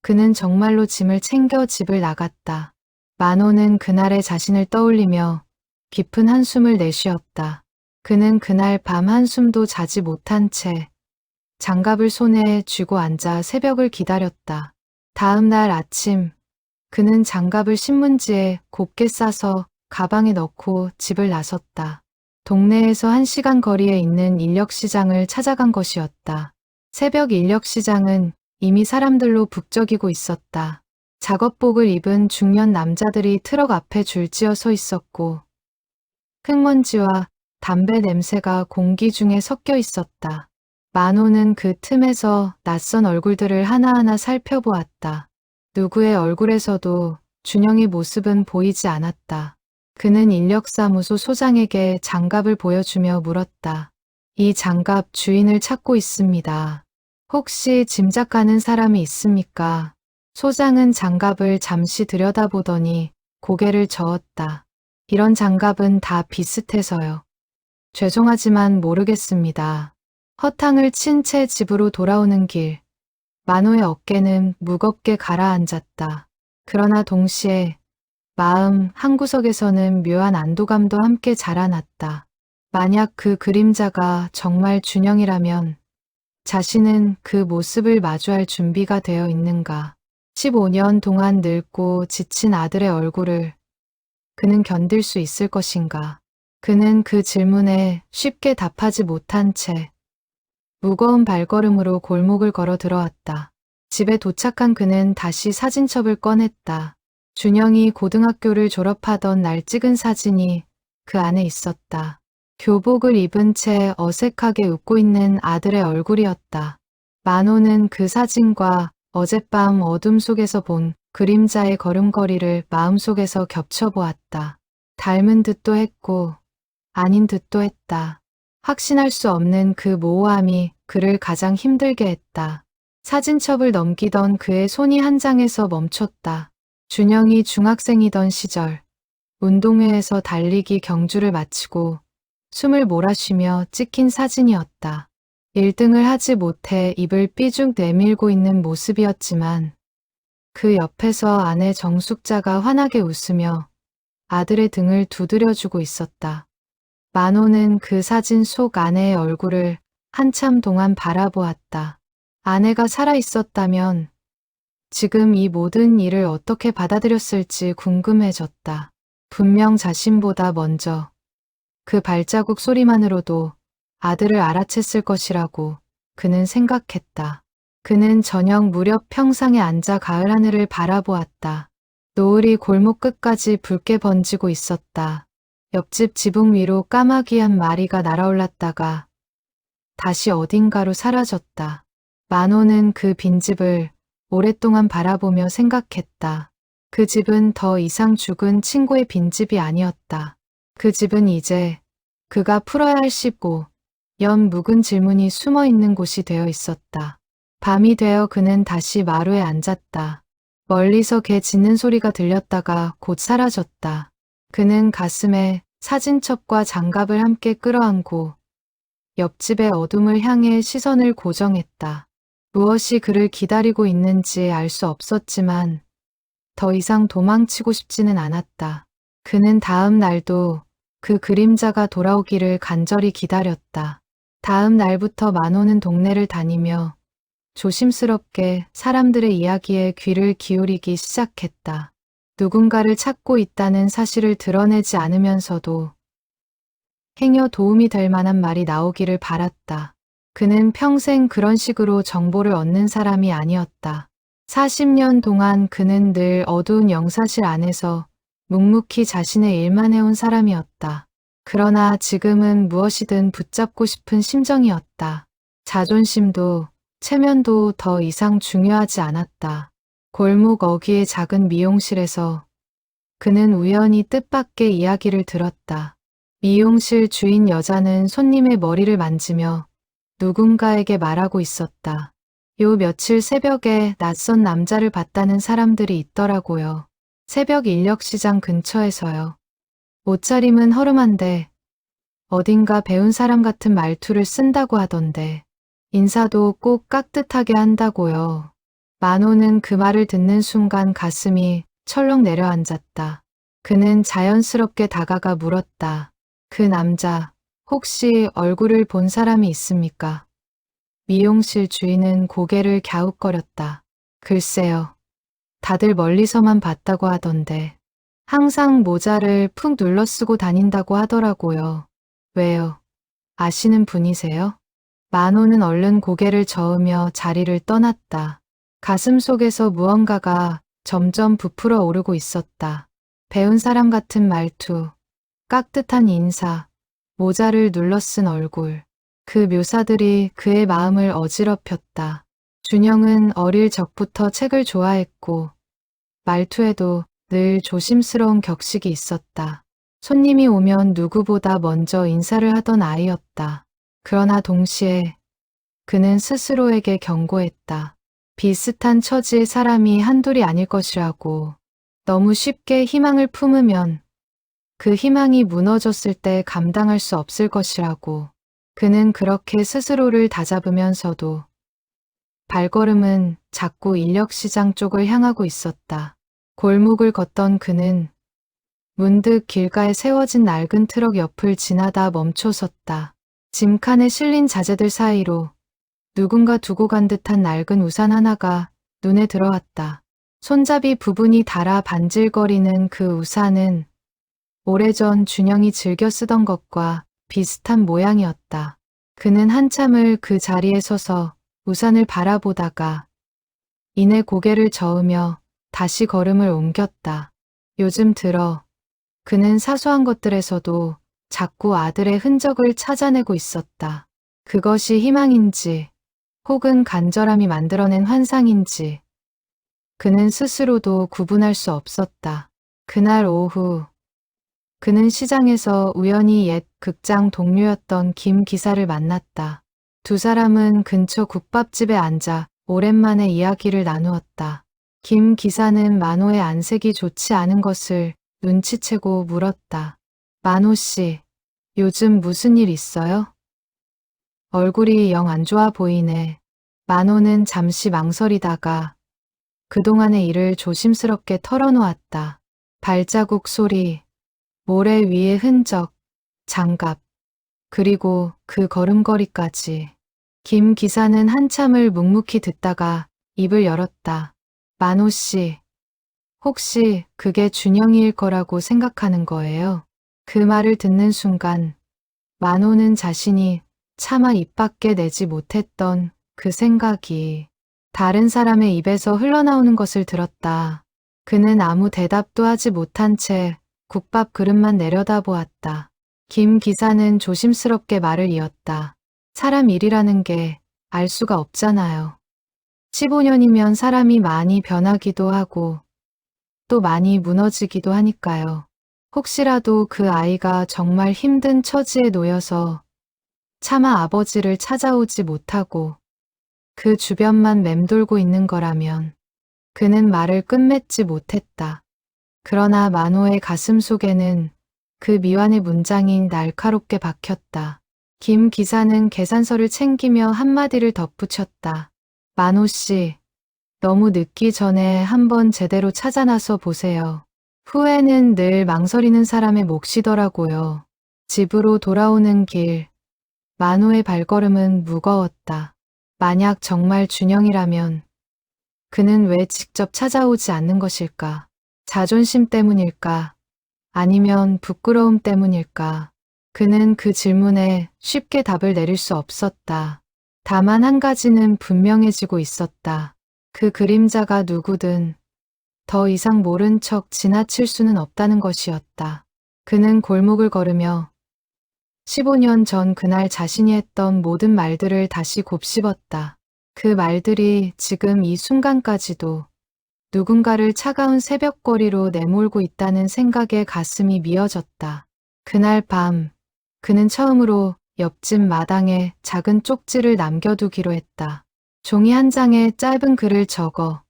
그는 정말로 짐을 챙겨 집을 나갔다. 만호는 그날의 자신을 떠올리며 깊은 한숨을 내쉬었다. 그는 그날 밤 한숨도 자지 못한 채 장갑을 손에 쥐고 앉아 새벽을 기다렸다. 다음 날 아침, 그는 장갑을 신문지에 곱게 싸서 가방에 넣고 집을 나섰다. 동네에서 1시간 거리에 있는 인력시장을 찾아간 것이었다. 새벽 인력시장은 이미 사람들로 북적이고 있었다. 작업복을 입은 중년 남자들이 트럭 앞에 줄지어 서 있었고 흙먼지와 담배 냄새가 공기 중에 섞여 있었다. 만호는 그 틈에서 낯선 얼굴들을 하나하나 살펴보았다. 누구의 얼굴에서도 준영의 모습은 보이지 않았다. 그는 인력사무소 소장에게 장갑을 보여주며 물었다. 이 장갑 주인을 찾고 있습니다. 혹시 짐작가는 사람이 있습니까? 소장은 장갑을 잠시 들여다보더니 고개를 저었다. 이런 장갑은 다 비슷해서요. 죄송하지만 모르겠습니다. 허탕을 친 채 집으로 돌아오는 길, 만호의 어깨는 무겁게 가라앉았다. 그러나 동시에 마음 한구석에서는 묘한 안도감도 함께 자라났다. 만약 그 그림자가 정말 준영이라면 자신은 그 모습을 마주할 준비가 되어 있는가. 15년 동안 늙고 지친 아들의 얼굴을 그는 견딜 수 있을 것인가. 그는 그 질문에 쉽게 답하지 못한 채 무거운 발걸음으로 골목을 걸어 들어왔다. 집에 도착한 그는 다시 사진첩을 꺼냈다. 준영이 고등학교를 졸업하던 날 찍은 사진이 그 안에 있었다. 교복을 입은 채 어색하게 웃고 있는 아들의 얼굴이었다. 만호는 그 사진과 어젯밤 어둠 속에서 본 그림자의 걸음걸이를 마음속에서 겹쳐보았다. 닮은 듯도 했고 아닌 듯도 했다. 확신할 수 없는 그 모호함이 그를 가장 힘들게 했다. 사진첩을 넘기던 그의 손이 한 장에서 멈췄다. 준영이 중학생이던 시절, 운동회에서 달리기 경주를 마치고 숨을 몰아쉬며 찍힌 사진이었다. 1등을 하지 못해 입을 삐죽 내밀고 있는 모습이었지만 그 옆에서 아내 정숙자가 환하게 웃으며 아들의 등을 두드려주고 있었다. 만호는 그 사진 속 아내의 얼굴을 한참 동안 바라보았다. 아내가 살아있었다면 지금 이 모든 일을 어떻게 받아들였을지 궁금해졌다. 분명 자신보다 먼저 그 발자국 소리만으로도 아들을 알아챘을 것이라고 그는 생각했다. 그는 저녁 무렵 평상에 앉아 가을 하늘을 바라보았다. 노을이 골목 끝까지 붉게 번지고 있었다. 옆집 지붕 위로 까마귀 한 마리가 날아올랐다가 다시 어딘가로 사라졌다. 만호는 그 빈집을 오랫동안 바라보며 생각했다. 그 집은 더 이상 죽은 친구의 빈집이 아니었다. 그 집은 이제 그가 풀어야 할 쉽고 연 묵은 질문이 숨어 있는 곳이 되어 있었다. 밤이 되어 그는 다시 마루에 앉았다. 멀리서 개 짖는 소리가 들렸다가 곧 사라졌다. 그는 가슴에 사진첩과 장갑을 함께 끌어안고 옆집의 어둠을 향해 시선을 고정했다. 무엇이 그를 기다리고 있는지 알 수 없었지만 더 이상 도망치고 싶지는 않았다. 그는 다음 날도 그 그림자가 돌아오기를 간절히 기다렸다. 다음 날부터 만호는 동네를 다니며 조심스럽게 사람들의 이야기에 귀를 기울이기 시작했다. 누군가를 찾고 있다는 사실을 드러내지 않으면서도 행여 도움이 될 만한 말이 나오기를 바랐다. 그는 평생 그런 식으로 정보를 얻는 사람이 아니었다. 40년 동안 그는 늘 어두운 영사실 안에서 묵묵히 자신의 일만 해온 사람이었다. 그러나 지금은 무엇이든 붙잡고 싶은 심정이었다. 자존심도 체면도 더 이상 중요하지 않았다. 골목 어귀의 작은 미용실에서 그는 우연히 뜻밖의 이야기를 들었다. 미용실 주인 여자는 손님의 머리를 만지며 누군가에게 말하고 있었다. 요 며칠 새벽에 낯선 남자를 봤다는 사람들이 있더라고요. 새벽 인력시장 근처에서요. 옷차림은 허름한데 어딘가 배운 사람 같은 말투를 쓴다고 하던데 인사도 꼭 깍듯하게 한다고요. 만호는 그 말을 듣는 순간 가슴이 철렁 내려앉았다. 그는 자연스럽게 다가가 물었다. 그 남자 혹시 얼굴을 본 사람이 있습니까? 미용실 주인은 고개를 갸웃거렸다. 글쎄요. 다들 멀리서만 봤다고 하던데 항상 모자를 푹 눌러 쓰고 다닌다고 하더라고요. 왜요? 아시는 분이세요? 만호는 얼른 고개를 저으며 자리를 떠났다. 가슴 속에서 무언가가 점점 부풀어 오르고 있었다. 배운 사람 같은 말투, 깍듯한 인사, 모자를 눌러 쓴 얼굴. 그 묘사들이 그의 마음을 어지럽혔다. 준영은 어릴 적부터 책을 좋아했고 말투에도 늘 조심스러운 격식이 있었다. 손님이 오면 누구보다 먼저 인사를 하던 아이였다. 그러나 동시에 그는 스스로에게 경고했다. 비슷한 처지의 사람이 한둘이 아닐 것이라고. 너무 쉽게 희망을 품으면 그 희망이 무너졌을 때 감당할 수 없을 것이라고. 그는 그렇게 스스로를 다잡으면서도 발걸음은 자꾸 인력시장 쪽을 향하고 있었다. 골목을 걷던 그는 문득 길가에 세워진 낡은 트럭 옆을 지나다 멈춰섰다. 짐칸에 실린 자재들 사이로 누군가 두고 간 듯한 낡은 우산 하나가 눈에 들어왔다. 손잡이 부분이 닳아 반질거리는 그 우산은 오래전 준영이 즐겨 쓰던 것과 비슷한 모양이었다. 그는 한참을 그 자리에 서서 우산을 바라보다가 이내 고개를 저으며 다시 걸음을 옮겼다. 요즘 들어 그는 사소한 것들에서도 자꾸 아들의 흔적을 찾아내고 있었다. 그것이 희망인지 혹은 간절함이 만들어낸 환상인지 그는 스스로도 구분할 수 없었다. 그날 오후 그는 시장에서 우연히 옛 극장 동료였던 김 기사를 만났다. 두 사람은 근처 국밥집에 앉아 오랜만에 이야기를 나누었다. 김 기사는 만호의 안색이 좋지 않은 것을 눈치채고 물었다. 만호 씨, 요즘 무슨 일 있어요? 얼굴이 영 안 좋아 보이네. 만호는 잠시 망설이다가 그동안의 일을 조심스럽게 털어놓았다. 발자국 소리, 모래 위의 흔적, 장갑, 그리고 그 걸음걸이까지. 김 기사는 한참을 묵묵히 듣다가 입을 열었다. 만호 씨, 혹시 그게 준영이일 거라고 생각하는 거예요? 그 말을 듣는 순간 만호는 자신이 차마 입 밖에 내지 못했던 그 생각이 다른 사람의 입에서 흘러나오는 것을 들었다. 그는 아무 대답도 하지 못한 채 국밥 그릇만 내려다보았다. 김 기사는 조심스럽게 말을 이었다. 사람 일이라는 게 알 수가 없잖아요. 15년이면 사람이 많이 변하기도 하고 또 많이 무너지기도 하니까요. 혹시라도 그 아이가 정말 힘든 처지에 놓여서 차마 아버지를 찾아오지 못하고 그 주변만 맴돌고 있는 거라면 그는 말을 끝맺지 못했다. 그러나 만호의 가슴 속에는 그 미완의 문장이 날카롭게 박혔다. 김 기사는 계산서를 챙기며 한마디를 덧붙였다. 만호 씨, 너무 늦기 전에 한번 제대로 찾아 나서 보세요. 후회는 늘 망설이는 사람의 몫이더라고요. 집으로 돌아오는 길, 만호의 발걸음은 무거웠다. 만약 정말 준영이라면 그는 왜 직접 찾아오지 않는 것일까? 자존심 때문일까? 아니면 부끄러움 때문일까? 그는 그 질문에 쉽게 답을 내릴 수 없었다. 다만 한 가지는 분명해지고 있었다. 그 그림자가 누구든 더 이상 모른 척 지나칠 수는 없다는 것이었다. 그는 골목을 걸으며 15년 전 그날 자신이 했던 모든 말들을 다시 곱씹었다. 그 말들이 지금 이 순간까지도 누군가를 차가운 새벽거리로 내몰고 있다는 생각에 가슴이 미어졌다. 그날 밤, 그는 처음으로 옆집 마당에 작은 쪽지를 남겨두기로 했다. 종이 한 장에 짧은 글을 적어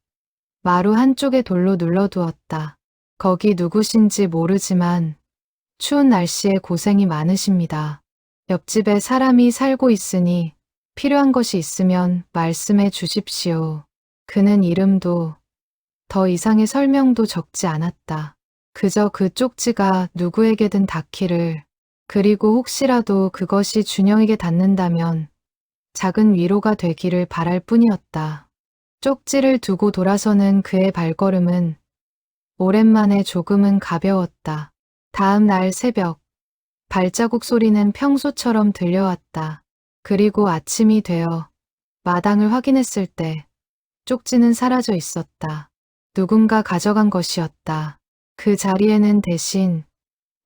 마루 한쪽에 돌로 눌러두었다. 거기 누구신지 모르지만 추운 날씨에 고생이 많으십니다. 옆집에 사람이 살고 있으니 필요한 것이 있으면 말씀해 주십시오. 그는 이름도 더 이상의 설명도 적지 않았다. 그저 그 쪽지가 누구에게든 닿기를, 그리고 혹시라도 그것이 준영에게 닿는다면 작은 위로가 되기를 바랄 뿐이었다. 쪽지를 두고 돌아서는 그의 발걸음은 오랜만에 조금은 가벼웠다. 다음 날 새벽, 발자국 소리는 평소처럼 들려왔다. 그리고 아침이 되어 마당을 확인했을 때 쪽지는 사라져 있었다. 누군가 가져간 것이었다. 그 자리에는 대신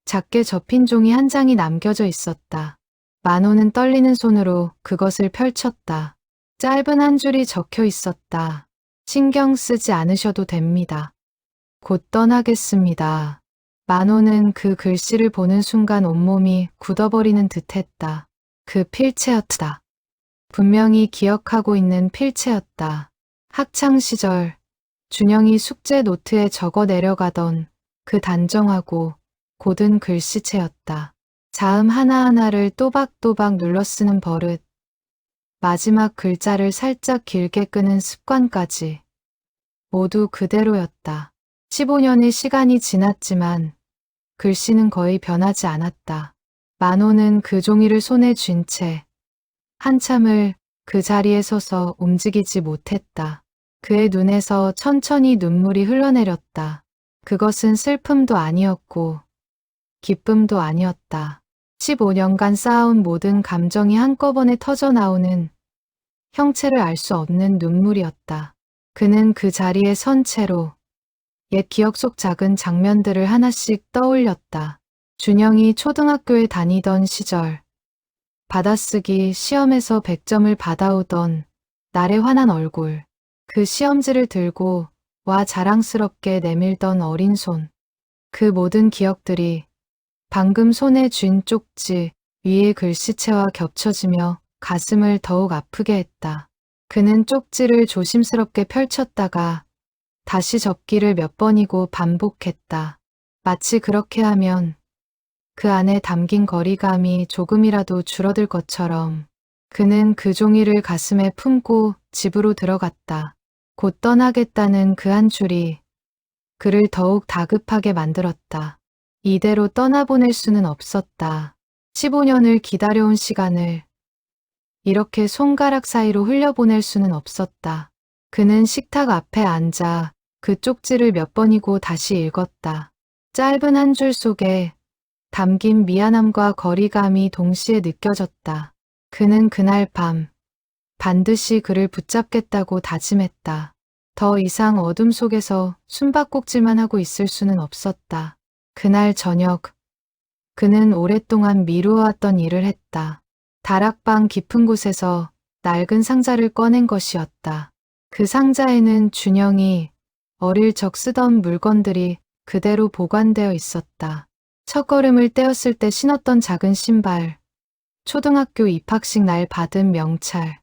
작게 접힌 종이 한 장이 남겨져 있었다. 만호는 떨리는 손으로 그것을 펼쳤다. 짧은 한 줄이 적혀 있었다. 신경 쓰지 않으셔도 됩니다. 곧 떠나겠습니다. 만호는 그 글씨를 보는 순간 온몸이 굳어버리는 듯했다. 그 필체였다. 분명히 기억하고 있는 필체였다. 학창시절 준영이 숙제 노트에 적어 내려가던 그 단정하고 고든 글씨체였다. 자음 하나하나를 또박또박 눌러 쓰는 버릇, 마지막 글자를 살짝 길게 끄는 습관까지 모두 그대로였다. 15년의 시간이 지났지만 글씨는 거의 변하지 않았다. 만호는 그 종이를 손에 쥔 채 한참을 그 자리에 서서 움직이지 못했다. 그의 눈에서 천천히 눈물이 흘러내렸다. 그것은 슬픔도 아니었고 기쁨도 아니었다. 15년간 쌓아온 모든 감정이 한꺼번에 터져나오는 형체를 알 수 없는 눈물이었다. 그는 그 자리에 선 채로 옛 기억 속 작은 장면들을 하나씩 떠올렸다. 준영이 초등학교에 다니던 시절, 받아쓰기 시험에서 100점을 받아오던 날의 환한 얼굴, 그 시험지를 들고 와 자랑스럽게 내밀던 어린 손, 그 모든 기억들이 방금 손에 쥔 쪽지 위의 글씨체와 겹쳐지며 가슴을 더욱 아프게 했다. 그는 쪽지를 조심스럽게 펼쳤다가 다시 접기를 몇 번이고 반복했다. 마치 그렇게 하면 그 안에 담긴 거리감이 조금이라도 줄어들 것처럼. 그는 그 종이를 가슴에 품고 집으로 들어갔다. 곧 떠나겠다는 그 한 줄이 그를 더욱 다급하게 만들었다. 이대로 떠나보낼 수는 없었다. 15년을 기다려온 시간을 이렇게 손가락 사이로 흘려보낼 수는 없었다. 그는 식탁 앞에 앉아 그 쪽지를 몇 번이고 다시 읽었다. 짧은 한 줄 속에 담긴 미안함과 거리감이 동시에 느껴졌다. 그는 그날 밤 반드시 그를 붙잡겠다고 다짐했다. 더 이상 어둠 속에서 숨바꼭질만 하고 있을 수는 없었다. 그날 저녁 그는 오랫동안 미루어왔던 일을 했다. 다락방 깊은 곳에서 낡은 상자를 꺼낸 것이었다. 그 상자에는 준영이 어릴 적 쓰던 물건들이 그대로 보관되어 있었다. 첫걸음을 떼었을 때 신었던 작은 신발, 초등학교 입학식 날 받은 명찰,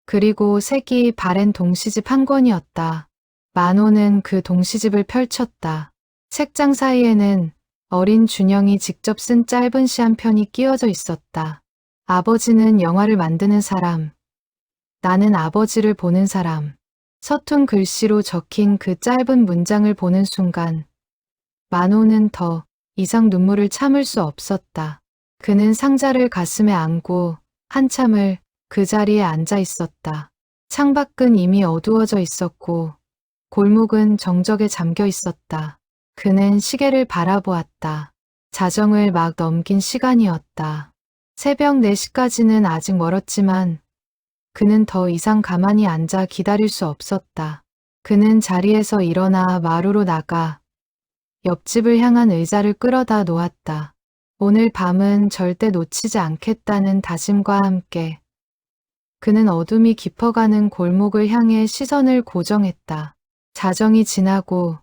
그리고 색이 바랜 동시집 한 권이었다. 만호는 그 동시집을 펼쳤다. 책장 사이에는 어린 준영이 직접 쓴 짧은 시 한 편이 끼워져 있었다. 아버지는 영화를 만드는 사람, 나는 아버지를 보는 사람. 서툰 글씨로 적힌 그 짧은 문장을 보는 순간 만호는 더 이상 눈물을 참을 수 없었다. 그는 상자를 가슴에 안고 한참을 그 자리에 앉아 있었다. 창밖은 이미 어두워져 있었고 골목은 정적에 잠겨 있었다. 그는 시계를 바라보았다. 자정을 막 넘긴 시간이었다. 새벽 4시까지는 아직 멀었지만 그는 더 이상 가만히 앉아 기다릴 수 없었다. 그는 자리에서 일어나 마루로 나가 옆집을 향한 의자를 끌어다 놓았다. 오늘 밤은 절대 놓치지 않겠다는 다짐과 함께 그는 어둠이 깊어가는 골목을 향해 시선을 고정했다. 자정이 지나고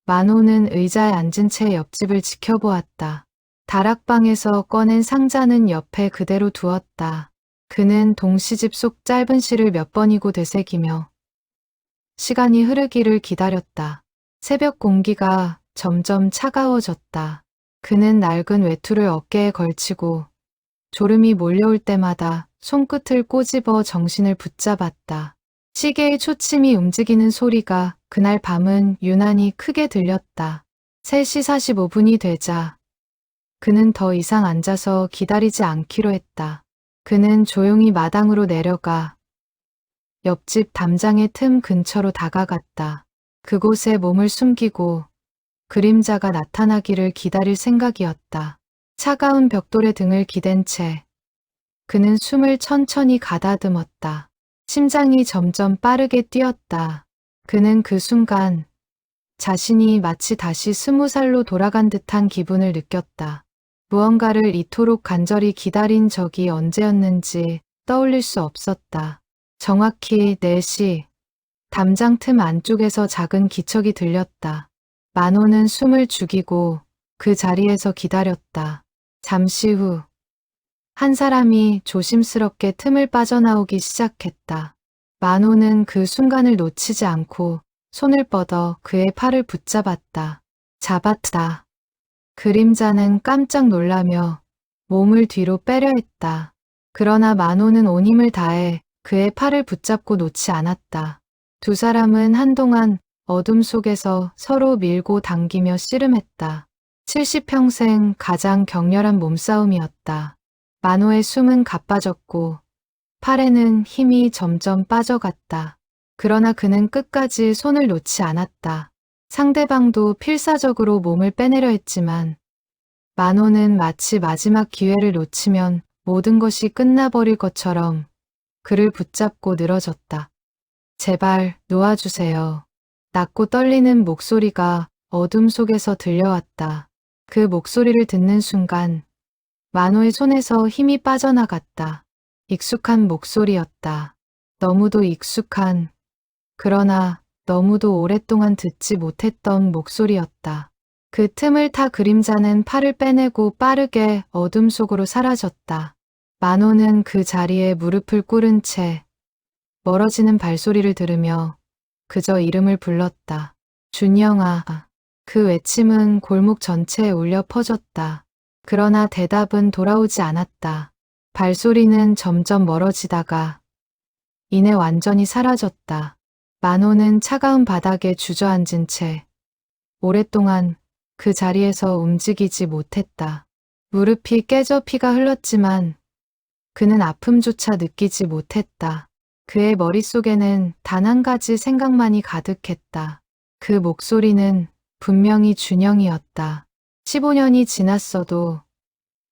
만호는 의자에 앉은 채 옆집을 지켜보았다. 다락방에서 꺼낸 상자는 옆에 그대로 두었다. 그는 동시집 속 짧은 시를 몇 번이고 되새기며 시간이 흐르기를 기다렸다. 새벽 공기가 점점 차가워졌다. 그는 낡은 외투를 어깨에 걸치고 졸음이 몰려올 때마다 손끝을 꼬집어 정신을 붙잡았다. 시계의 초침이 움직이는 소리가 그날 밤은 유난히 크게 들렸다. 3시 45분이 되자 그는 더 이상 앉아서 기다리지 않기로 했다. 그는 조용히 마당으로 내려가 옆집 담장의 틈 근처로 다가갔다. 그곳에 몸을 숨기고 그림자가 나타나기를 기다릴 생각이었다. 차가운 벽돌에 등을 기댄 채 그는 숨을 천천히 가다듬었다. 심장이 점점 빠르게 뛰었다. 그는 그 순간 자신이 마치 다시 20살로 돌아간 듯한 기분을 느꼈다. 무언가를 이토록 간절히 기다린 적이 언제였는지 떠올릴 수 없었다. 정확히 4시, 담장 틈 안쪽에서 작은 기척이 들렸다. 만호는 숨을 죽이고 그 자리에서 기다렸다. 잠시 후, 한 사람이 조심스럽게 틈을 빠져나오기 시작했다. 만호는 그 순간을 놓치지 않고 손을 뻗어 그의 팔을 붙잡았다. 잡았다. 그림자는 깜짝 놀라며 몸을 뒤로 빼려 했다. 그러나 만호는 온 힘을 다해 그의 팔을 붙잡고 놓지 않았다. 두 사람은 한동안 어둠 속에서 서로 밀고 당기며 씨름했다. 70평생 가장 격렬한 몸싸움이었다. 만호의 숨은 가빠졌고 팔에는 힘이 점점 빠져갔다. 그러나 그는 끝까지 손을 놓지 않았다. 상대방도 필사적으로 몸을 빼내려 했지만 만호는 마치 마지막 기회를 놓치면 모든 것이 끝나버릴 것처럼 그를 붙잡고 늘어졌다. 제발 놓아주세요. 낮고 떨리는 목소리가 어둠 속에서 들려왔다. 그 목소리를 듣는 순간 만호의 손에서 힘이 빠져나갔다. 익숙한 목소리였다. 너무도 익숙한, 그러나 너무도 오랫동안 듣지 못했던 목소리였다. 그 틈을 타 그림자는 팔을 빼내고 빠르게 어둠 속으로 사라졌다. 만호는 그 자리에 무릎을 꿇은 채 멀어지는 발소리를 들으며 그저 이름을 불렀다. 준영아. 그 외침은 골목 전체에 울려 퍼졌다. 그러나 대답은 돌아오지 않았다. 발소리는 점점 멀어지다가 이내 완전히 사라졌다. 만호는 차가운 바닥에 주저앉은 채 오랫동안 그 자리에서 움직이지 못했다. 무릎이 깨져 피가 흘렀지만 그는 아픔조차 느끼지 못했다. 그의 머릿속에는 단 한 가지 생각만이 가득했다. 그 목소리는 분명히 준영이었다. 15년이 지났어도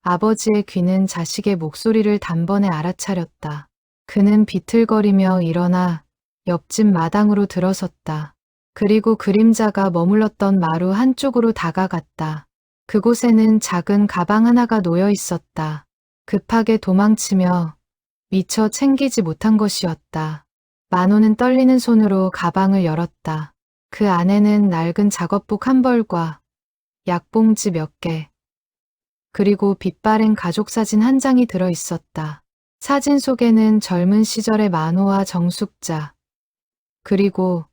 아버지의 귀는 자식의 목소리를 단번에 알아차렸다. 그는 비틀거리며 일어나 옆집 마당으로 들어섰다. 그리고 그림자가 머물렀던 마루 한쪽으로 다가갔다. 그곳에는 작은 가방 하나가 놓여 있었다. 급하게 도망치며 미처 챙기지 못한 것이었다. 만호는 떨리는 손으로 가방을 열었다. 그 안에는 낡은 작업복 한 벌과 약봉지 몇 개, 그리고 빛바랜 가족사진 한 장이 들어 있었다. 사진 속에는 젊은 시절의 만호와 정숙자, 그리고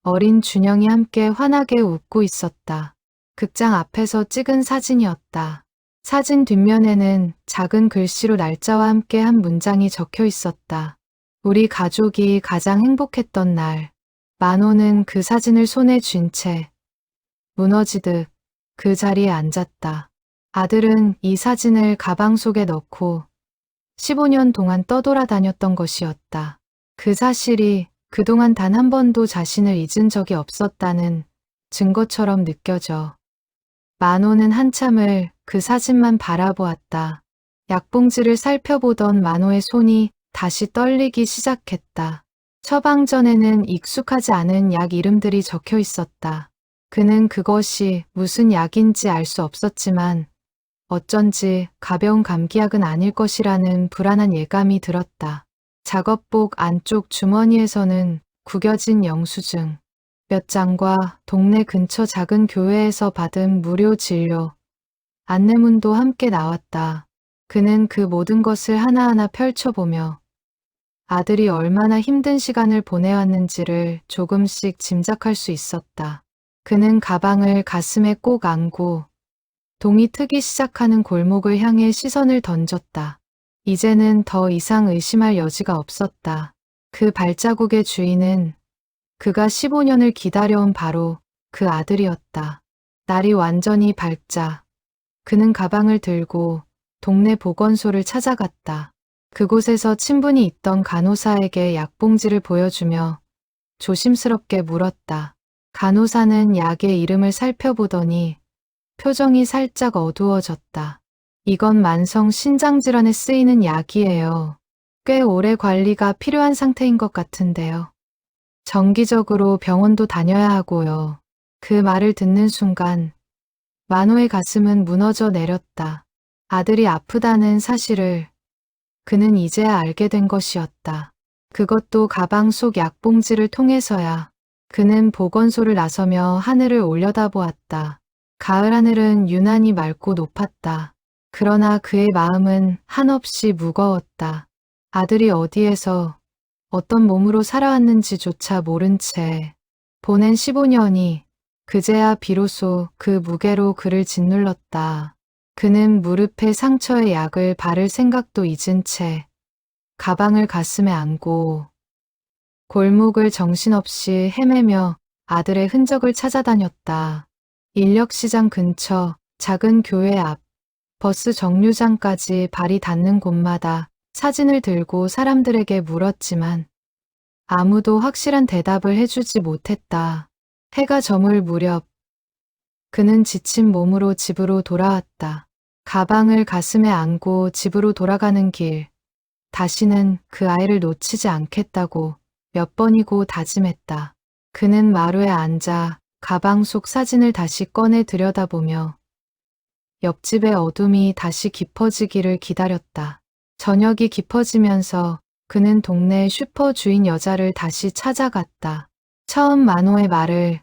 어린 준영이 함께 환하게 웃고 있었다. 극장 앞에서 찍은 사진이었다. 사진 뒷면에는 작은 글씨로 날짜와 함께 한 문장이 적혀 있었다. 우리 가족이 가장 행복했던 날. 만호는 그 사진을 손에 쥔 채 무너지듯 그 자리에 앉았다. 아들은 이 사진을 가방 속에 넣고 15년 동안 떠돌아다녔던 것이었다. 그 사실이 그동안 단 한 번도 자신을 잊은 적이 없었다는 증거처럼 느껴져. 만호는 한참을 그 사진만 바라보았다. 약봉지를 살펴보던 만호의 손이 다시 떨리기 시작했다. 처방전에는 익숙하지 않은 약 이름들이 적혀 있었다. 그는 그것이 무슨 약인지 알 수 없었지만 어쩐지 가벼운 감기약은 아닐 것이라는 불안한 예감이 들었다. 작업복 안쪽 주머니에서는 구겨진 영수증 몇 장과 동네 근처 작은 교회에서 받은 무료 진료 안내문도 함께 나왔다. 그는 그 모든 것을 하나하나 펼쳐보며 아들이 얼마나 힘든 시간을 보내왔는지를 조금씩 짐작할 수 있었다. 그는 가방을 가슴에 꼭 안고 동이 트기 시작하는 골목을 향해 시선을 던졌다. 이제는 더 이상 의심할 여지가 없었다. 그 발자국의 주인은 그가 15년을 기다려온 바로 그 아들이었다. 날이 완전히 밝자 그는 가방을 들고 동네 보건소를 찾아갔다. 그곳에서 친분이 있던 간호사에게 약봉지를 보여주며 조심스럽게 물었다. 간호사는 약의 이름을 살펴보더니 표정이 살짝 어두워졌다. 이건 만성 신장질환에 쓰이는 약이에요. 꽤 오래 관리가 필요한 상태인 것 같은데요. 정기적으로 병원도 다녀야 하고요. 그 말을 듣는 순간 만호의 가슴은 무너져 내렸다. 아들이 아프다는 사실을 그는 이제야 알게 된 것이었다. 그것도 가방 속 약봉지를 통해서야. 그는 보건소를 나서며 하늘을 올려다보았다. 가을 하늘은 유난히 맑고 높았다. 그러나 그의 마음은 한없이 무거웠다. 아들이 어디에서 어떤 몸으로 살아왔는지조차 모른 채 보낸 15년이 그제야 비로소 그 무게로 그를 짓눌렀다. 그는 무릎에 상처의 약을 바를 생각도 잊은 채 가방을 가슴에 안고 골목을 정신없이 헤매며 아들의 흔적을 찾아다녔다. 인력시장 근처, 작은 교회 앞, 버스 정류장까지 발이 닿는 곳마다 사진을 들고 사람들에게 물었지만 아무도 확실한 대답을 해주지 못했다. 해가 저물 무렵 그는 지친 몸으로 집으로 돌아왔다. 가방을 가슴에 안고 집으로 돌아가는 길, 다시는 그 아이를 놓치지 않겠다고 몇 번이고 다짐했다. 그는 마루에 앉아 가방 속 사진을 다시 꺼내 들여다보며 옆집의 어둠이 다시 깊어지기를 기다렸다. 저녁이 깊어지면서 그는 동네 슈퍼 주인 여자를 다시 찾아갔다. 처음 만호의 말을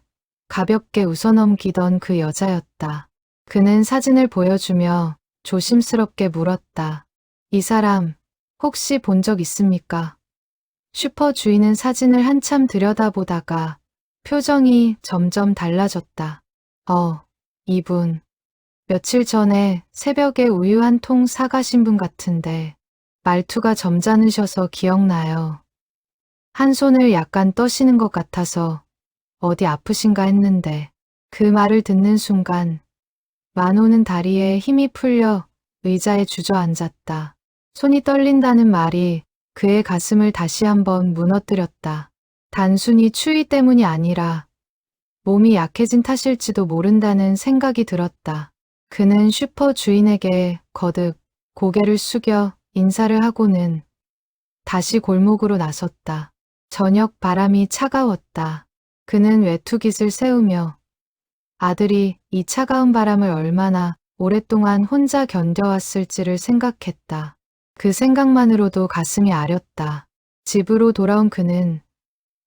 가볍게 웃어넘기던 그 여자였다. 그는 사진을 보여주며 조심스럽게 물었다. 이 사람 혹시 본 적 있습니까? 슈퍼 주인은 사진을 한참 들여다보다가 표정이 점점 달라졌다. 이분. 며칠 전에 새벽에 우유 한 통 사가신 분 같은데 말투가 점잖으셔서 기억나요. 한 손을 약간 떠시는 것 같아서 어디 아프신가 했는데 그 말을 듣는 순간 만호는 다리에 힘이 풀려 의자에 주저앉았다. 손이 떨린다는 말이 그의 가슴을 다시 한번 무너뜨렸다. 단순히 추위 때문이 아니라 몸이 약해진 탓일지도 모른다는 생각이 들었다. 그는 슈퍼 주인에게 거듭 고개를 숙여 인사를 하고는 다시 골목으로 나섰다. 저녁 바람이 차가웠다. 그는 외투깃을 세우며 아들이 이 차가운 바람을 얼마나 오랫동안 혼자 견뎌왔을지를 생각했다. 그 생각만으로도 가슴이 아렸다. 집으로 돌아온 그는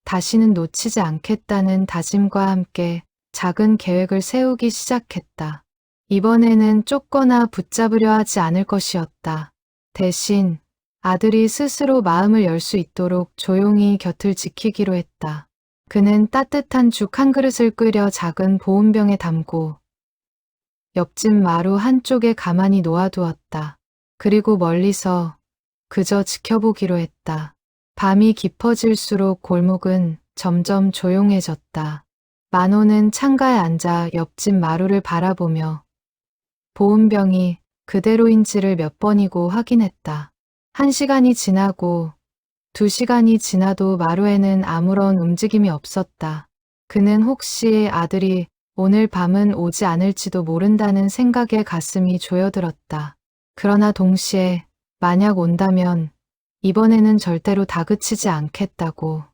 다시는 놓치지 않겠다는 다짐과 함께 작은 계획을 세우기 시작했다. 이번에는 쫓거나 붙잡으려 하지 않을 것이었다. 대신 아들이 스스로 마음을 열 수 있도록 조용히 곁을 지키기로 했다. 그는 따뜻한 죽 한 그릇을 끓여 작은 보온병에 담고 옆집 마루 한쪽에 가만히 놓아두었다. 그리고 멀리서 그저 지켜보기로 했다. 밤이 깊어질수록 골목은 점점 조용해졌다. 만호는 창가에 앉아 옆집 마루를 바라보며 보온병이 그대로인지를 몇 번이고 확인했다. 1시간이 지나고 2시간이 지나도 마루에는 아무런 움직임이 없었다. 그는 혹시 아들이 오늘 밤은 오지 않을지도 모른다는 생각에 가슴이 조여들었다. 그러나 동시에 만약 온다면 이번에는 절대로 다그치지 않겠다고.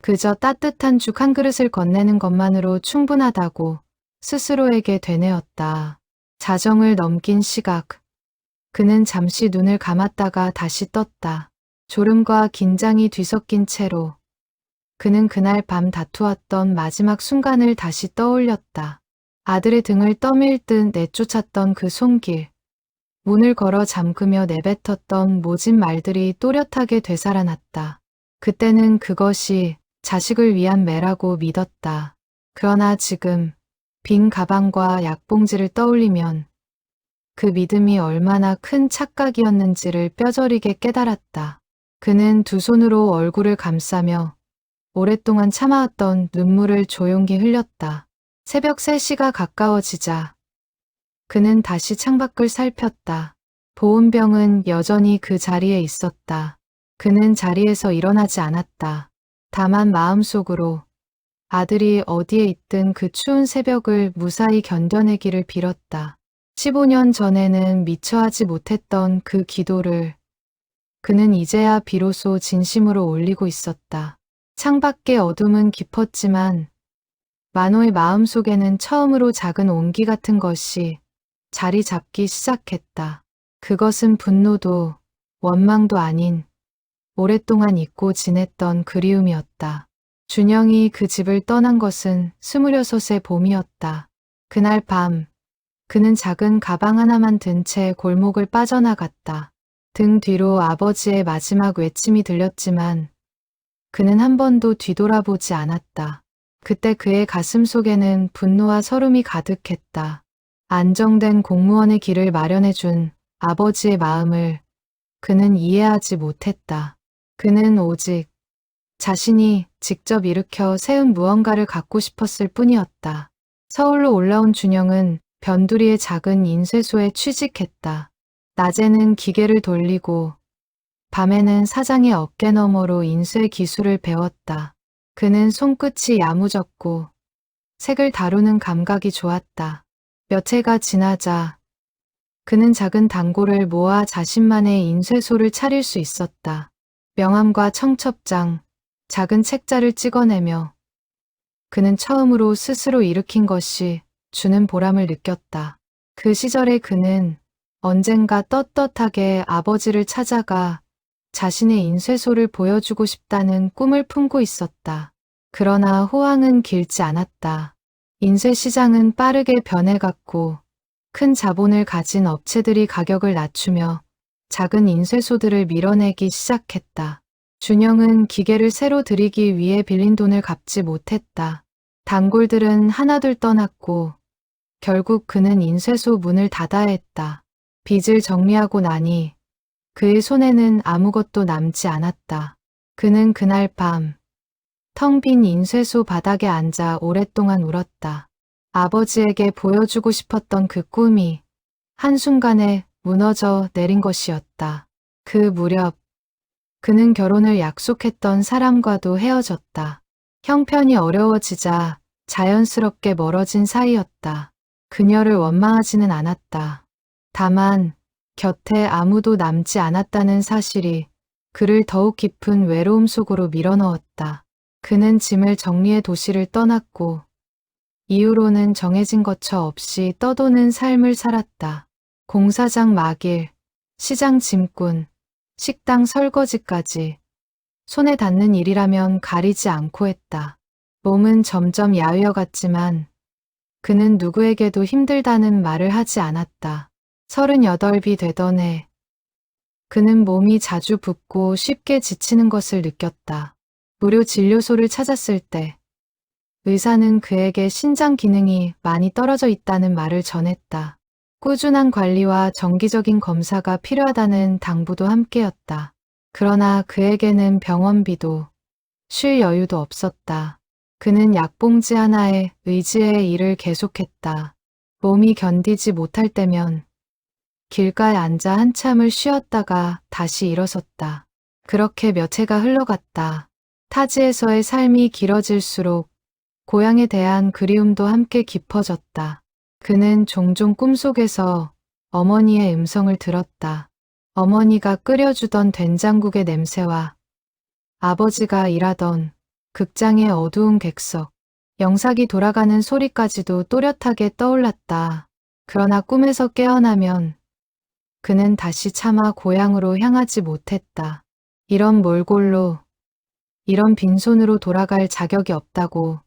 그저 따뜻한 죽 한 그릇을 건네는 것만으로 충분하다고 스스로에게 되뇌었다. 자정을 넘긴 시각. 그는 잠시 눈을 감았다가 다시 떴다. 졸음과 긴장이 뒤섞인 채로 그는 그날 밤 다투었던 마지막 순간을 다시 떠올렸다. 아들의 등을 떠밀듯 내쫓았던 그 손길. 문을 걸어 잠그며 내뱉었던 모진 말들이 또렷하게 되살아났다. 그때는 그것이 자식을 위한 매라고 믿었다. 그러나 지금 빈 가방과 약봉지를 떠올리면 그 믿음이 얼마나 큰 착각이었는지를 뼈저리게 깨달았다. 그는 두 손으로 얼굴을 감싸며 오랫동안 참아왔던 눈물을 조용히 흘렸다. 새벽 3시가 가까워지자 그는 다시 창밖을 살폈다. 보온병은 여전히 그 자리에 있었다. 그는 자리에서 일어나지 않았다. 다만 마음속으로 아들이 어디에 있든 그 추운 새벽을 무사히 견뎌내기를 빌었다. 15년 전에는 미처 하지 못했던 그 기도를 그는 이제야 비로소 진심으로 올리고 있었다. 창밖의 어둠은 깊었지만 만호의 마음속에는 처음으로 작은 온기 같은 것이 자리 잡기 시작했다. 그것은 분노도 원망도 아닌 오랫동안 잊고 지냈던 그리움이었다. 준영이 그 집을 떠난 것은 26의 봄이었다. 그날 밤 그는 작은 가방 하나만 든 채 골목을 빠져나갔다. 등 뒤로 아버지의 마지막 외침이 들렸지만 그는 한 번도 뒤돌아보지 않았다. 그때 그의 가슴 속에는 분노와 서름이 가득했다. 안정된 공무원의 길을 마련해준 아버지의 마음을 그는 이해하지 못했다. 그는 오직 자신이 직접 일으켜 세운 무언가를 갖고 싶었을 뿐이었다. 서울로 올라온 준영은 변두리의 작은 인쇄소에 취직했다. 낮에는 기계를 돌리고 밤에는 사장의 어깨 너머로 인쇄 기술을 배웠다. 그는 손끝이 야무졌고 색을 다루는 감각이 좋았다. 몇 해가 지나자 그는 작은 단골을 모아 자신만의 인쇄소를 차릴 수 있었다. 명함과 청첩장, 작은 책자를 찍어내며 그는 처음으로 스스로 일으킨 것이 주는 보람을 느꼈다. 그 시절에 그는 언젠가 떳떳하게 아버지를 찾아가 자신의 인쇄소를 보여주고 싶다는 꿈을 품고 있었다. 그러나 호황은 길지 않았다. 인쇄시장은 빠르게 변해갔고 큰 자본을 가진 업체들이 가격을 낮추며 작은 인쇄소들을 밀어내기 시작했다. 준영은 기계를 새로 들이기 위해 빌린 돈을 갚지 못했다. 단골들은 하나둘 떠났고 결국 그는 인쇄소 문을 닫아야 했다. 빚을 정리하고 나니 그의 손에는 아무것도 남지 않았다. 그는 그날 밤 텅 빈 인쇄소 바닥에 앉아 오랫동안 울었다. 아버지에게 보여주고 싶었던 그 꿈이 한순간에 무너져 내린 것이었다. 그 무렵 그는 결혼을 약속했던 사람과도 헤어졌다. 형편이 어려워지자 자연스럽게 멀어진 사이였다. 그녀를 원망하지는 않았다. 다만 곁에 아무도 남지 않았다는 사실이 그를 더욱 깊은 외로움 속으로 밀어넣었다. 그는 짐을 정리해 도시를 떠났고 이후로는 정해진 거처 없이 떠도는 삶을 살았다. 공사장 막일, 시장 짐꾼, 식당 설거지까지 손에 닿는 일이라면 가리지 않고 했다. 몸은 점점 야위어갔지만 그는 누구에게도 힘들다는 말을 하지 않았다. 38이 되던 해 그는 몸이 자주 붓고 쉽게 지치는 것을 느꼈다. 무료 진료소를 찾았을 때 의사는 그에게 신장 기능이 많이 떨어져 있다는 말을 전했다. 꾸준한 관리와 정기적인 검사가 필요하다는 당부도 함께였다. 그러나 그에게는 병원비도 쉴 여유도 없었다. 그는 약봉지 하나에 의지해 일을 계속했다. 몸이 견디지 못할 때면 길가에 앉아 한참을 쉬었다가 다시 일어섰다. 그렇게 몇 해가 흘러갔다. 타지에서의 삶이 길어질수록 고향에 대한 그리움도 함께 깊어졌다. 그는 종종 꿈속에서 어머니의 음성을 들었다. 어머니가 끓여주던 된장국의 냄새와 아버지가 일하던 극장의 어두운 객석, 영상이 돌아가는 소리까지도 또렷하게 떠올랐다. 그러나 꿈에서 깨어나면 그는 다시 차마 고향으로 향하지 못했다. 이런 몰골로, 이런 빈손으로 돌아갈 자격이 없다고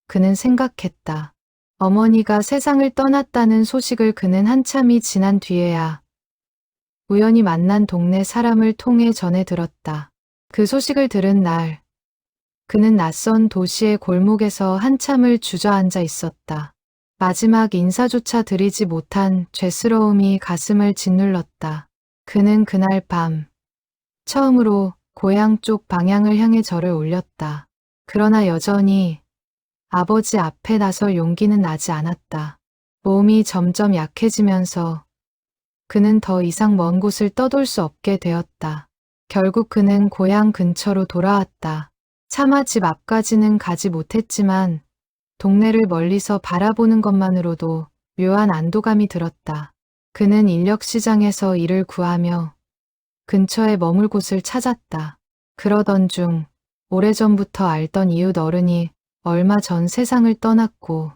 그는 생각했다. 어머니가 세상을 떠났다는 소식을 그는 한참이 지난 뒤에야 우연히 만난 동네 사람을 통해 전해 들었다. 그 소식을 들은 날, 그는 낯선 도시의 골목에서 한참을 주저앉아 있었다. 마지막 인사조차 드리지 못한 죄스러움이 가슴을 짓눌렀다. 그는 그날 밤 처음으로 고향 쪽 방향을 향해 절을 올렸다. 그러나 여전히 아버지 앞에 나설 용기는 나지 않았다. 몸이 점점 약해지면서 그는 더 이상 먼 곳을 떠돌 수 없게 되었다. 결국 그는 고향 근처로 돌아왔다. 차마 집 앞까지는 가지 못했지만 동네를 멀리서 바라보는 것만으로도 묘한 안도감이 들었다. 그는 인력시장에서 일을 구하며 근처에 머물 곳을 찾았다. 그러던 중 오래전부터 알던 이웃 어른이 얼마 전 세상을 떠났고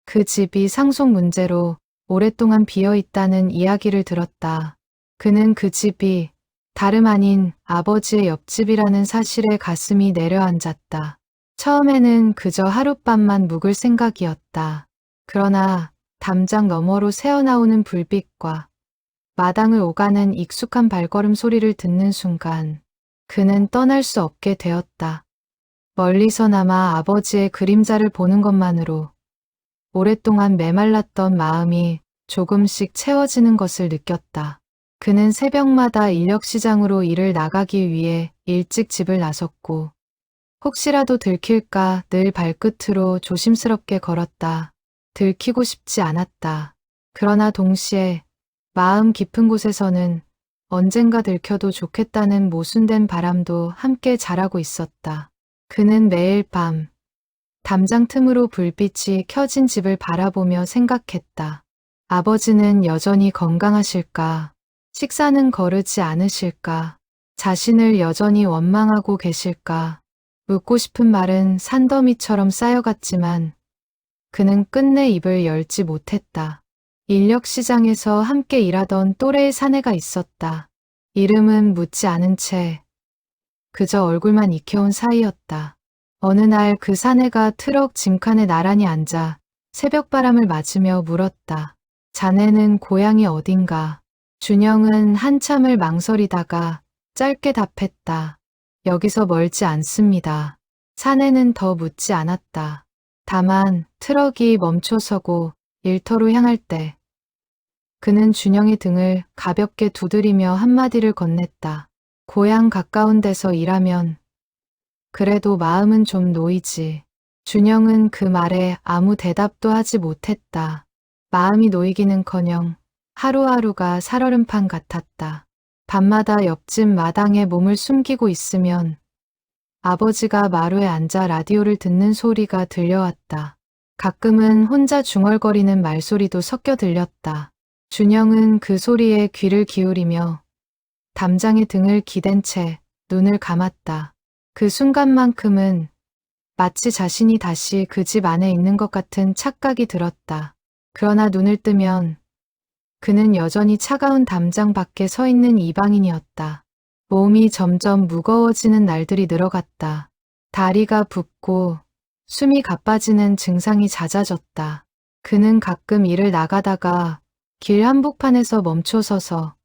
그 집이 상속 문제로 오랫동안 비어있다는 이야기를 들었다. 그는 그 집이 다름 아닌 아버지의 옆집이라는 사실에 가슴이 내려앉았다. 처음에는 그저 하룻밤만 묵을 생각이었다. 그러나 담장 너머로 새어나오는 불빛과 마당을 오가는 익숙한 발걸음 소리를 듣는 순간 그는 떠날 수 없게 되었다. 멀리서나마 아버지의 그림자를 보는 것만으로 오랫동안 메말랐던 마음이 조금씩 채워지는 것을 느꼈다. 그는 새벽마다 인력시장으로 일을 나가기 위해 일찍 집을 나섰고 혹시라도 들킬까 늘 발끝으로 조심스럽게 걸었다. 들키고 싶지 않았다. 그러나 동시에 마음 깊은 곳에서는 언젠가 들켜도 좋겠다는 모순된 바람도 함께 자라고 있었다. 그는 매일 밤 담장 틈으로 불빛이 켜진 집을 바라보며 생각했다. 아버지는 여전히 건강하실까? 식사는 거르지 않으실까? 자신을 여전히 원망하고 계실까? 묻고 싶은 말은 산더미처럼 쌓여갔지만 그는 끝내 입을 열지 못했다. 인력시장에서 함께 일하던 또래의 사내가 있었다. 이름은 묻지 않은 채 그저 얼굴만 익혀온 사이였다. 어느 날 그 사내가 트럭 짐칸에 나란히 앉아 새벽바람을 맞으며 물었다. 자네는 고향이 어딘가? 준영은 한참을 망설이다가 짧게 답했다. 여기서 멀지 않습니다. 사내는 더 묻지 않았다. 다만 트럭이 멈춰서고 일터로 향할 때 그는 준영의 등을 가볍게 두드리며 한마디를 건넸다. 고향 가까운 데서 일하면 그래도 마음은 좀 놓이지. 준영은 그 말에 아무 대답도 하지 못했다. 마음이 놓이기는커녕 하루하루가 살얼음판 같았다. 밤마다 옆집 마당에 몸을 숨기고 있으면 아버지가 마루에 앉아 라디오를 듣는 소리가 들려왔다. 가끔은 혼자 중얼거리는 말소리도 섞여 들렸다. 준영은 그 소리에 귀를 기울이며 담장에 등을 기댄 채 눈을 감았다. 그 순간만큼은 마치 자신이 다시 그 집 안에 있는 것 같은 착각이 들었다. 그러나 눈을 뜨면 그는 여전히 차가운 담장 밖에 서 있는 이방인이었다. 몸이 점점 무거워지는 날들이 늘어갔다. 다리가 붓고 숨이 가빠지는 증상이 잦아졌다. 그는 가끔 일을 나가다가 길 한복판에서 멈춰서서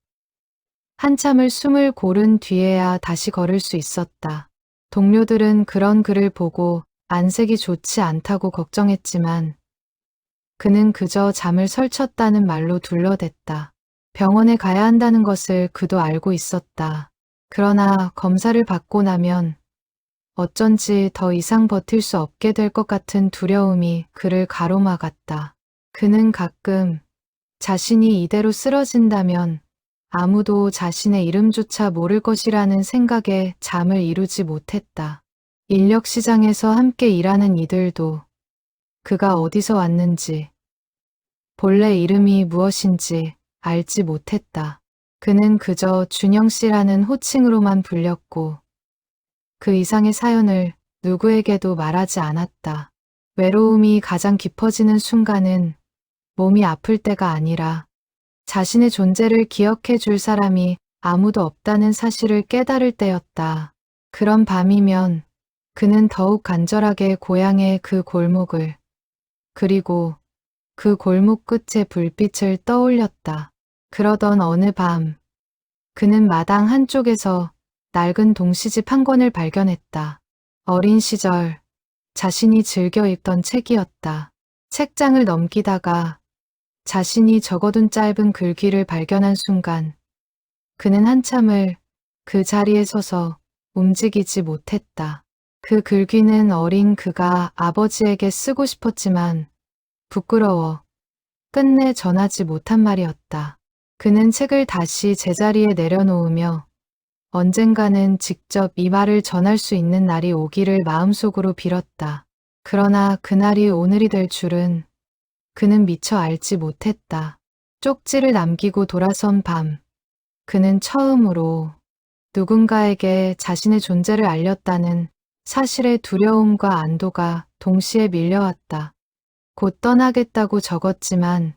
한참을 숨을 고른 뒤에야 다시 걸을 수 있었다. 동료들은 그런 그를 보고 안색이 좋지 않다고 걱정했지만 그는 그저 잠을 설쳤다는 말로 둘러댔다. 병원에 가야 한다는 것을 그도 알고 있었다. 그러나 검사를 받고 나면 어쩐지 더 이상 버틸 수 없게 될 것 같은 두려움이 그를 가로막았다. 그는 가끔 자신이 이대로 쓰러진다면 아무도 자신의 이름조차 모를 것이라는 생각에 잠을 이루지 못했다. 인력시장에서 함께 일하는 이들도 그가 어디서 왔는지, 본래 이름이 무엇인지 알지 못했다. 그는 그저 준영 씨라는 호칭으로만 불렸고 그 이상의 사연을 누구에게도 말하지 않았다. 외로움이 가장 깊어지는 순간은 몸이 아플 때가 아니라 자신의 존재를 기억해 줄 사람이 아무도 없다는 사실을 깨달을 때였다. 그런 밤이면 그는 더욱 간절하게 고향의 그 골목을 그리고 그 골목 끝의 불빛을 떠올렸다. 그러던 어느 밤 그는 마당 한쪽에서 낡은 동시집 한 권을 발견했다. 어린 시절 자신이 즐겨 읽던 책이었다. 책장을 넘기다가 자신이 적어둔 짧은 글귀를 발견한 순간 그는 한참을 그 자리에 서서 움직이지 못했다. 그 글귀는 어린 그가 아버지에게 쓰고 싶었지만 부끄러워 끝내 전하지 못한 말이었다. 그는 책을 다시 제자리에 내려놓으며 언젠가는 직접 이 말을 전할 수 있는 날이 오기를 마음속으로 빌었다. 그러나 그날이 오늘이 될 줄은 그는 미처 알지 못했다. 쪽지를 남기고 돌아선 밤, 그는 처음으로 누군가에게 자신의 존재를 알렸다는 사실의 두려움과 안도가 동시에 밀려왔다. 곧 떠나겠다고 적었지만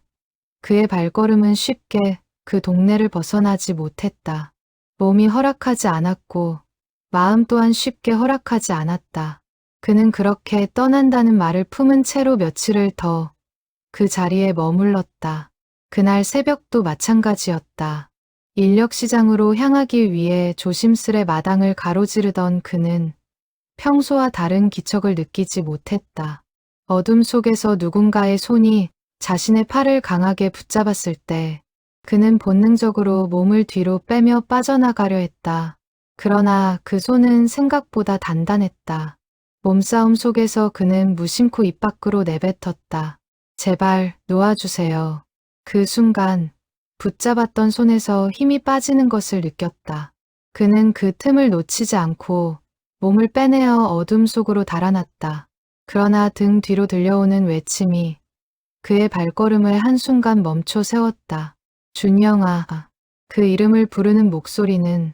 그의 발걸음은 쉽게 그 동네를 벗어나지 못했다. 몸이 허락하지 않았고 마음 또한 쉽게 허락하지 않았다. 그는 그렇게 떠난다는 말을 품은 채로 며칠을 더 그 자리에 머물렀다. 그날 새벽도 마찬가지였다. 인력시장으로 향하기 위해 조심스레 마당을 가로지르던 그는 평소와 다른 기척을 느끼지 못했다. 어둠 속에서 누군가의 손이 자신의 팔을 강하게 붙잡았을 때 그는 본능적으로 몸을 뒤로 빼며 빠져나가려 했다. 그러나 그 손은 생각보다 단단했다. 몸싸움 속에서 그는 무심코 입 밖으로 내뱉었다. 제발 놓아주세요. 그 순간 붙잡았던 손에서 힘이 빠지는 것을 느꼈다. 그는 그 틈을 놓치지 않고 몸을 빼내어 어둠 속으로 달아났다. 그러나 등 뒤로 들려오는 외침이 그의 발걸음을 한순간 멈춰 세웠다. 준영아. 그 이름을 부르는 목소리는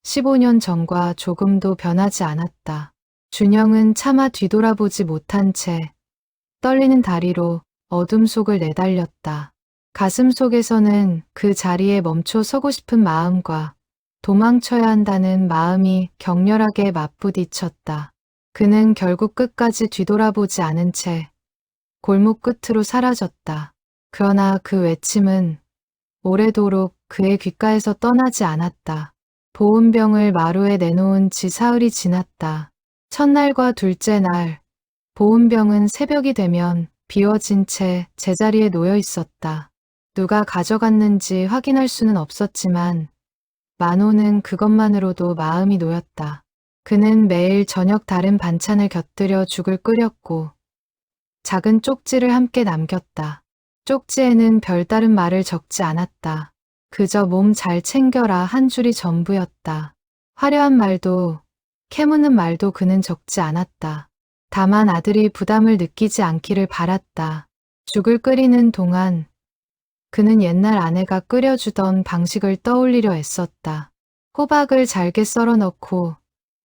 15년 전과 조금도 변하지 않았다. 준영은 차마 뒤돌아보지 못한 채 떨리는 다리로 어둠 속을 내달렸다. 가슴 속에서는 그 자리에 멈춰 서고 싶은 마음과 도망쳐야 한다는 마음이 격렬하게 맞부딪혔다. 그는 결국 끝까지 뒤돌아보지 않은 채 골목 끝으로 사라졌다. 그러나 그 외침은 오래도록 그의 귓가에서 떠나지 않았다. 보온병을 마루에 내놓은 지 사흘이 지났다. 첫날과 둘째 날, 보온병은 새벽이 되면 비워진 채 제자리에 놓여 있었다. 누가 가져갔는지 확인할 수는 없었지만 만호는 그것만으로도 마음이 놓였다. 그는 매일 저녁 다른 반찬을 곁들여 죽을 끓였고 작은 쪽지를 함께 남겼다. 쪽지에는 별다른 말을 적지 않았다. 그저 몸 잘 챙겨라 한 줄이 전부였다. 화려한 말도 캐묻는 말도 그는 적지 않았다. 다만 아들이 부담을 느끼지 않기를 바랐다. 죽을 끓이는 동안 그는 옛날 아내가 끓여주던 방식을 떠올리려 애썼다. 호박을 잘게 썰어 넣고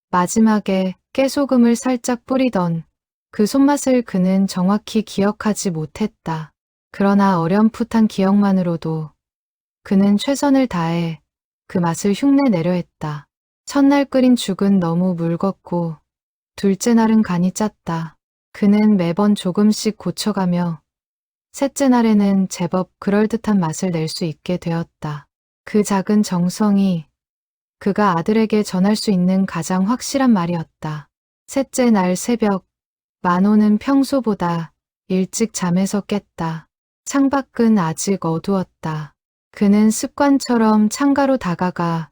마지막에 깨소금을 살짝 뿌리던 그 손맛을 그는 정확히 기억하지 못했다. 그러나 어렴풋한 기억만으로도 그는 최선을 다해 그 맛을 흉내내려 했다. 첫날 끓인 죽은 너무 묽었고 둘째 날은 간이 짰다. 그는 매번 조금씩 고쳐가며 셋째 날에는 제법 그럴듯한 맛을 낼 수 있게 되었다. 그 작은 정성이 그가 아들에게 전할 수 있는 가장 확실한 말이었다. 셋째 날 새벽, 만호는 평소보다 일찍 잠에서 깼다. 창밖은 아직 어두웠다. 그는 습관처럼 창가로 다가가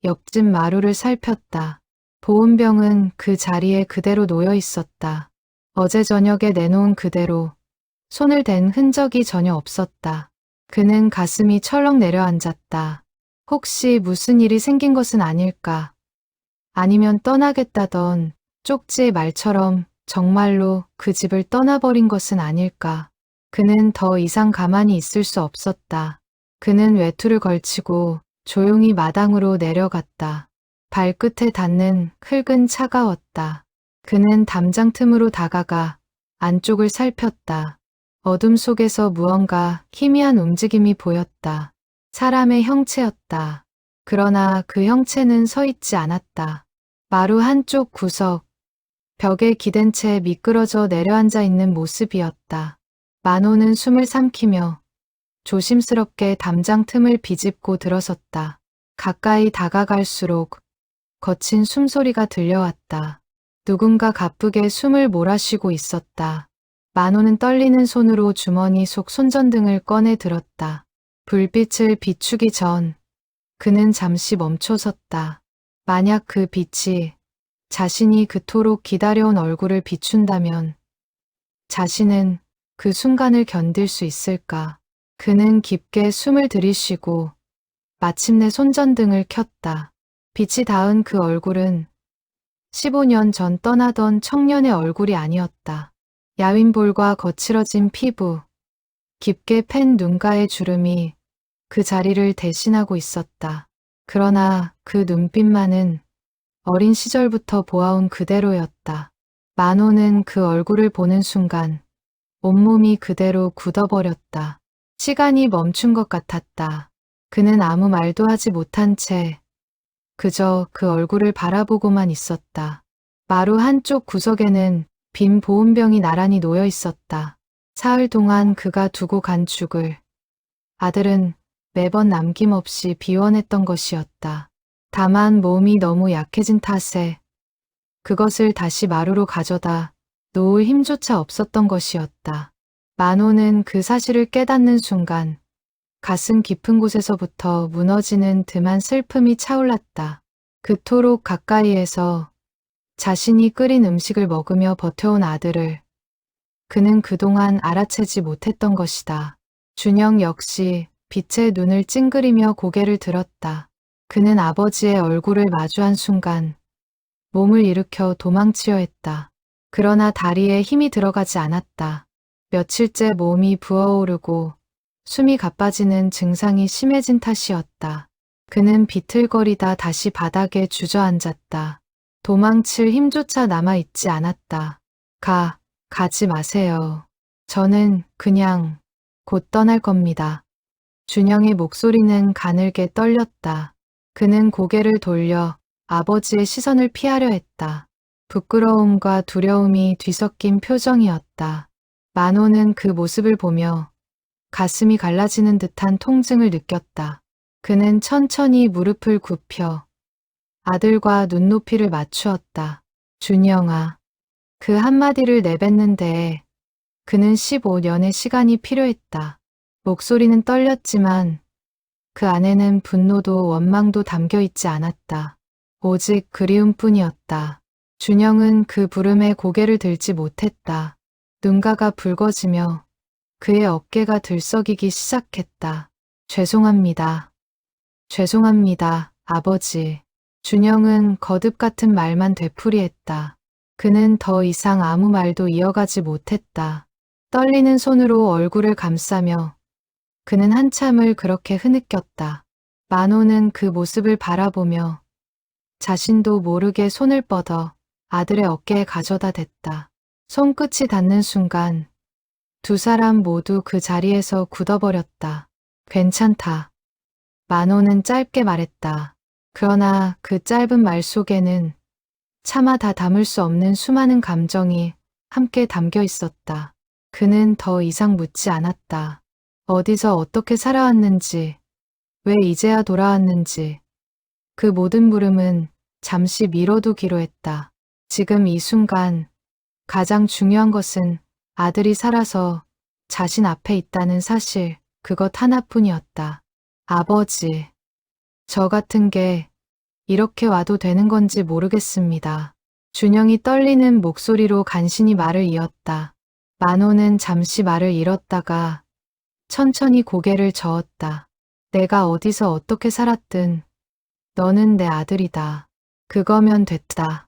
옆집 마루를 살폈다. 보온병은 그 자리에 그대로 놓여 있었다. 어제 저녁에 내놓은 그대로 손을 댄 흔적이 전혀 없었다. 그는 가슴이 철렁 내려앉았다. 혹시 무슨 일이 생긴 것은 아닐까? 아니면 떠나겠다던 쪽지의 말처럼 정말로 그 집을 떠나버린 것은 아닐까? 그는 더 이상 가만히 있을 수 없었다. 그는 외투를 걸치고 조용히 마당으로 내려갔다. 발끝에 닿는 흙은 차가웠다. 그는 담장 틈으로 다가가 안쪽을 살폈다. 어둠 속에서 무언가 희미한 움직임이 보였다. 사람의 형체였다. 그러나 그 형체는 서 있지 않았다. 마루 한쪽 구석, 벽에 기댄 채 미끄러져 내려앉아 있는 모습이었다. 만호는 숨을 삼키며 조심스럽게 담장 틈을 비집고 들어섰다. 가까이 다가갈수록 거친 숨소리가 들려왔다. 누군가 가쁘게 숨을 몰아쉬고 있었다. 만호는 떨리는 손으로 주머니 속 손전등을 꺼내 들었다. 불빛을 비추기 전 그는 잠시 멈춰섰다. 만약 그 빛이 자신이 그토록 기다려온 얼굴을 비춘다면 자신은 그 순간을 견딜 수 있을까? 그는 깊게 숨을 들이쉬고 마침내 손전등을 켰다. 빛이 닿은 그 얼굴은 15년 전 떠나던 청년의 얼굴이 아니었다. 야윈 볼과 거칠어진 피부, 깊게 팬 눈가의 주름이 그 자리를 대신하고 있었다. 그러나 그 눈빛만은 어린 시절부터 보아온 그대로였다. 만호는 그 얼굴을 보는 순간 온몸이 그대로 굳어버렸다. 시간이 멈춘 것 같았다. 그는 아무 말도 하지 못한 채 그저 그 얼굴을 바라보고만 있었다. 마루 한쪽 구석에는 빈 보온병이 나란히 놓여 있었다. 사흘 동안 그가 두고 간 죽을 아들은 매번 남김없이 비워냈던 것이었다. 다만 몸이 너무 약해진 탓에 그것을 다시 마루로 가져다 놓을 힘조차 없었던 것이었다. 만호는 그 사실을 깨닫는 순간 가슴 깊은 곳에서부터 무너지는 듬한 슬픔이 차올랐다. 그토록 가까이에서 자신이 끓인 음식을 먹으며 버텨온 아들을 그는 그동안 알아채지 못했던 것이다. 준영 역시 빛에 눈을 찡그리며 고개를 들었다. 그는 아버지의 얼굴을 마주한 순간 몸을 일으켜 도망치려 했다. 그러나 다리에 힘이 들어가지 않았다. 며칠째 몸이 부어오르고 숨이 가빠지는 증상이 심해진 탓이었다. 그는 비틀거리다 다시 바닥에 주저앉았다. 도망칠 힘조차 남아있지 않았다. 가지 마세요. 저는 그냥 곧 떠날 겁니다. 준영의 목소리는 가늘게 떨렸다. 그는 고개를 돌려 아버지의 시선을 피하려 했다. 부끄러움과 두려움이 뒤섞인 표정이었다. 만호는 그 모습을 보며 가슴이 갈라지는 듯한 통증을 느꼈다. 그는 천천히 무릎을 굽혀 아들과 눈높이를 맞추었다. 준영아. 그 한마디를 내뱉는데 그는 15년의 시간이 필요했다. 목소리는 떨렸지만 그 안에는 분노도 원망도 담겨 있지 않았다. 오직 그리움뿐이었다. 준영은 그 부름에 고개를 들지 못했다. 눈가가 붉어지며 그의 어깨가 들썩이기 시작했다. 죄송합니다. 죄송합니다, 아버지. 준영은 거듭 같은 말만 되풀이했다. 그는 더 이상 아무 말도 이어가지 못했다. 떨리는 손으로 얼굴을 감싸며 그는 한참을 그렇게 흐느꼈다. 만호는 그 모습을 바라보며 자신도 모르게 손을 뻗어 아들의 어깨에 가져다 댔다. 손끝이 닿는 순간 두 사람 모두 그 자리에서 굳어버렸다. 괜찮다. 만호는 짧게 말했다. 그러나 그 짧은 말 속에는 차마 다 담을 수 없는 수많은 감정이 함께 담겨 있었다. 그는 더 이상 묻지 않았다. 어디서 어떻게 살아왔는지, 왜 이제야 돌아왔는지, 그 모든 물음은 잠시 미뤄두기로 했다. 지금 이 순간 가장 중요한 것은 아들이 살아서 자신 앞에 있다는 사실, 그것 하나뿐이었다. 아버지, 저 같은 게 이렇게 와도 되는 건지 모르겠습니다. 준영이 떨리는 목소리로 간신히 말을 이었다. 만호는 잠시 말을 잃었다가 천천히 고개를 저었다. 내가 어디서 어떻게 살았든 너는 내 아들이다. 그거면 됐다.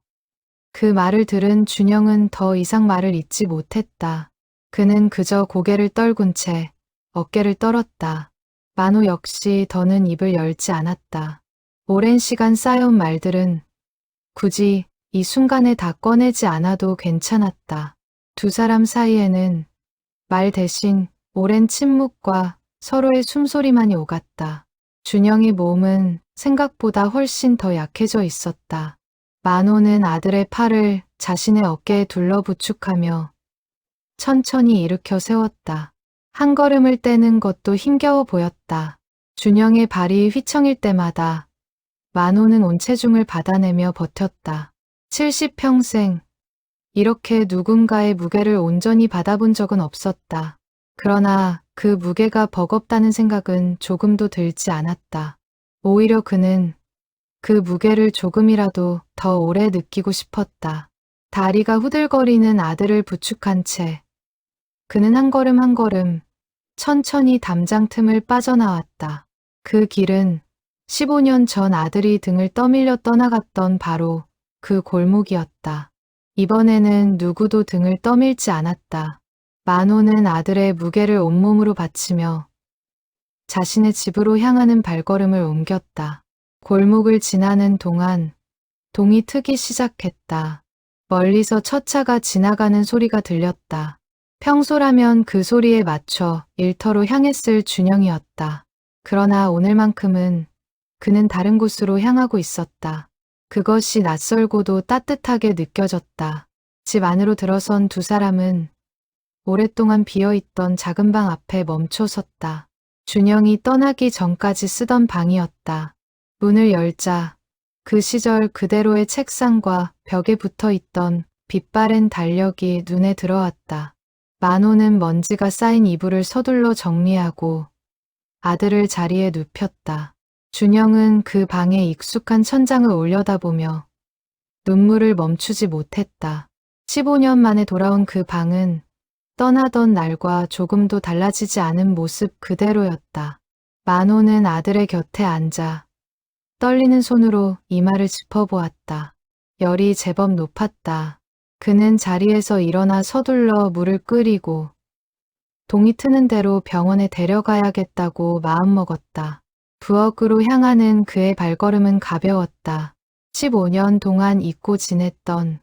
그 말을 들은 준영은 더 이상 말을 잇지 못했다. 그는 그저 고개를 떨군 채 어깨를 떨었다. 만호 역시 더는 입을 열지 않았다. 오랜 시간 쌓여온 말들은 굳이 이 순간에 다 꺼내지 않아도 괜찮았다. 두 사람 사이에는 말 대신 오랜 침묵과 서로의 숨소리만이 오갔다. 준영의 몸은 생각보다 훨씬 더 약해져 있었다. 만호는 아들의 팔을 자신의 어깨에 둘러 부축하며 천천히 일으켜 세웠다. 한 걸음을 떼는 것도 힘겨워 보였다. 준영의 발이 휘청일 때마다 만호는 온 체중을 받아내며 버텼다. 70평생 이렇게 누군가의 무게를 온전히 받아본 적은 없었다. 그러나 그 무게가 버겁다는 생각은 조금도 들지 않았다. 오히려 그는 그 무게를 조금이라도 더 오래 느끼고 싶었다. 다리가 후들거리는 아들을 부축한 채 그는 한 걸음 한 걸음 천천히 담장 틈을 빠져나왔다. 그 길은 15년 전 아들이 등을 떠밀려 떠나갔던 바로 그 골목이었다. 이번에는 누구도 등을 떠밀지 않았다. 만호는 아들의 무게를 온몸으로 받치며 자신의 집으로 향하는 발걸음을 옮겼다. 골목을 지나는 동안 동이 트기 시작했다. 멀리서 첫 차가 지나가는 소리가 들렸다. 평소라면 그 소리에 맞춰 일터로 향했을 준영이었다. 그러나 오늘만큼은 그는 다른 곳으로 향하고 있었다. 그것이 낯설고도 따뜻하게 느껴졌다. 집 안으로 들어선 두 사람은 오랫동안 비어있던 작은 방 앞에 멈춰 섰다. 준영이 떠나기 전까지 쓰던 방이었다. 문을 열자 그 시절 그대로의 책상과 벽에 붙어있던 빛바랜 달력이 눈에 들어왔다. 만호는 먼지가 쌓인 이불을 서둘러 정리하고 아들을 자리에 눕혔다. 준영은 그 방의 익숙한 천장을 올려다보며 눈물을 멈추지 못했다. 15년 만에 돌아온 그 방은 떠나던 날과 조금도 달라지지 않은 모습 그대로였다. 만호는 아들의 곁에 앉아 떨리는 손으로 이마를 짚어보았다. 열이 제법 높았다. 그는 자리에서 일어나 서둘러 물을 끓이고 동이 트는 대로 병원에 데려가야겠다고 마음먹었다. 부엌으로 향하는 그의 발걸음은 가벼웠다. 15년 동안 잊고 지냈던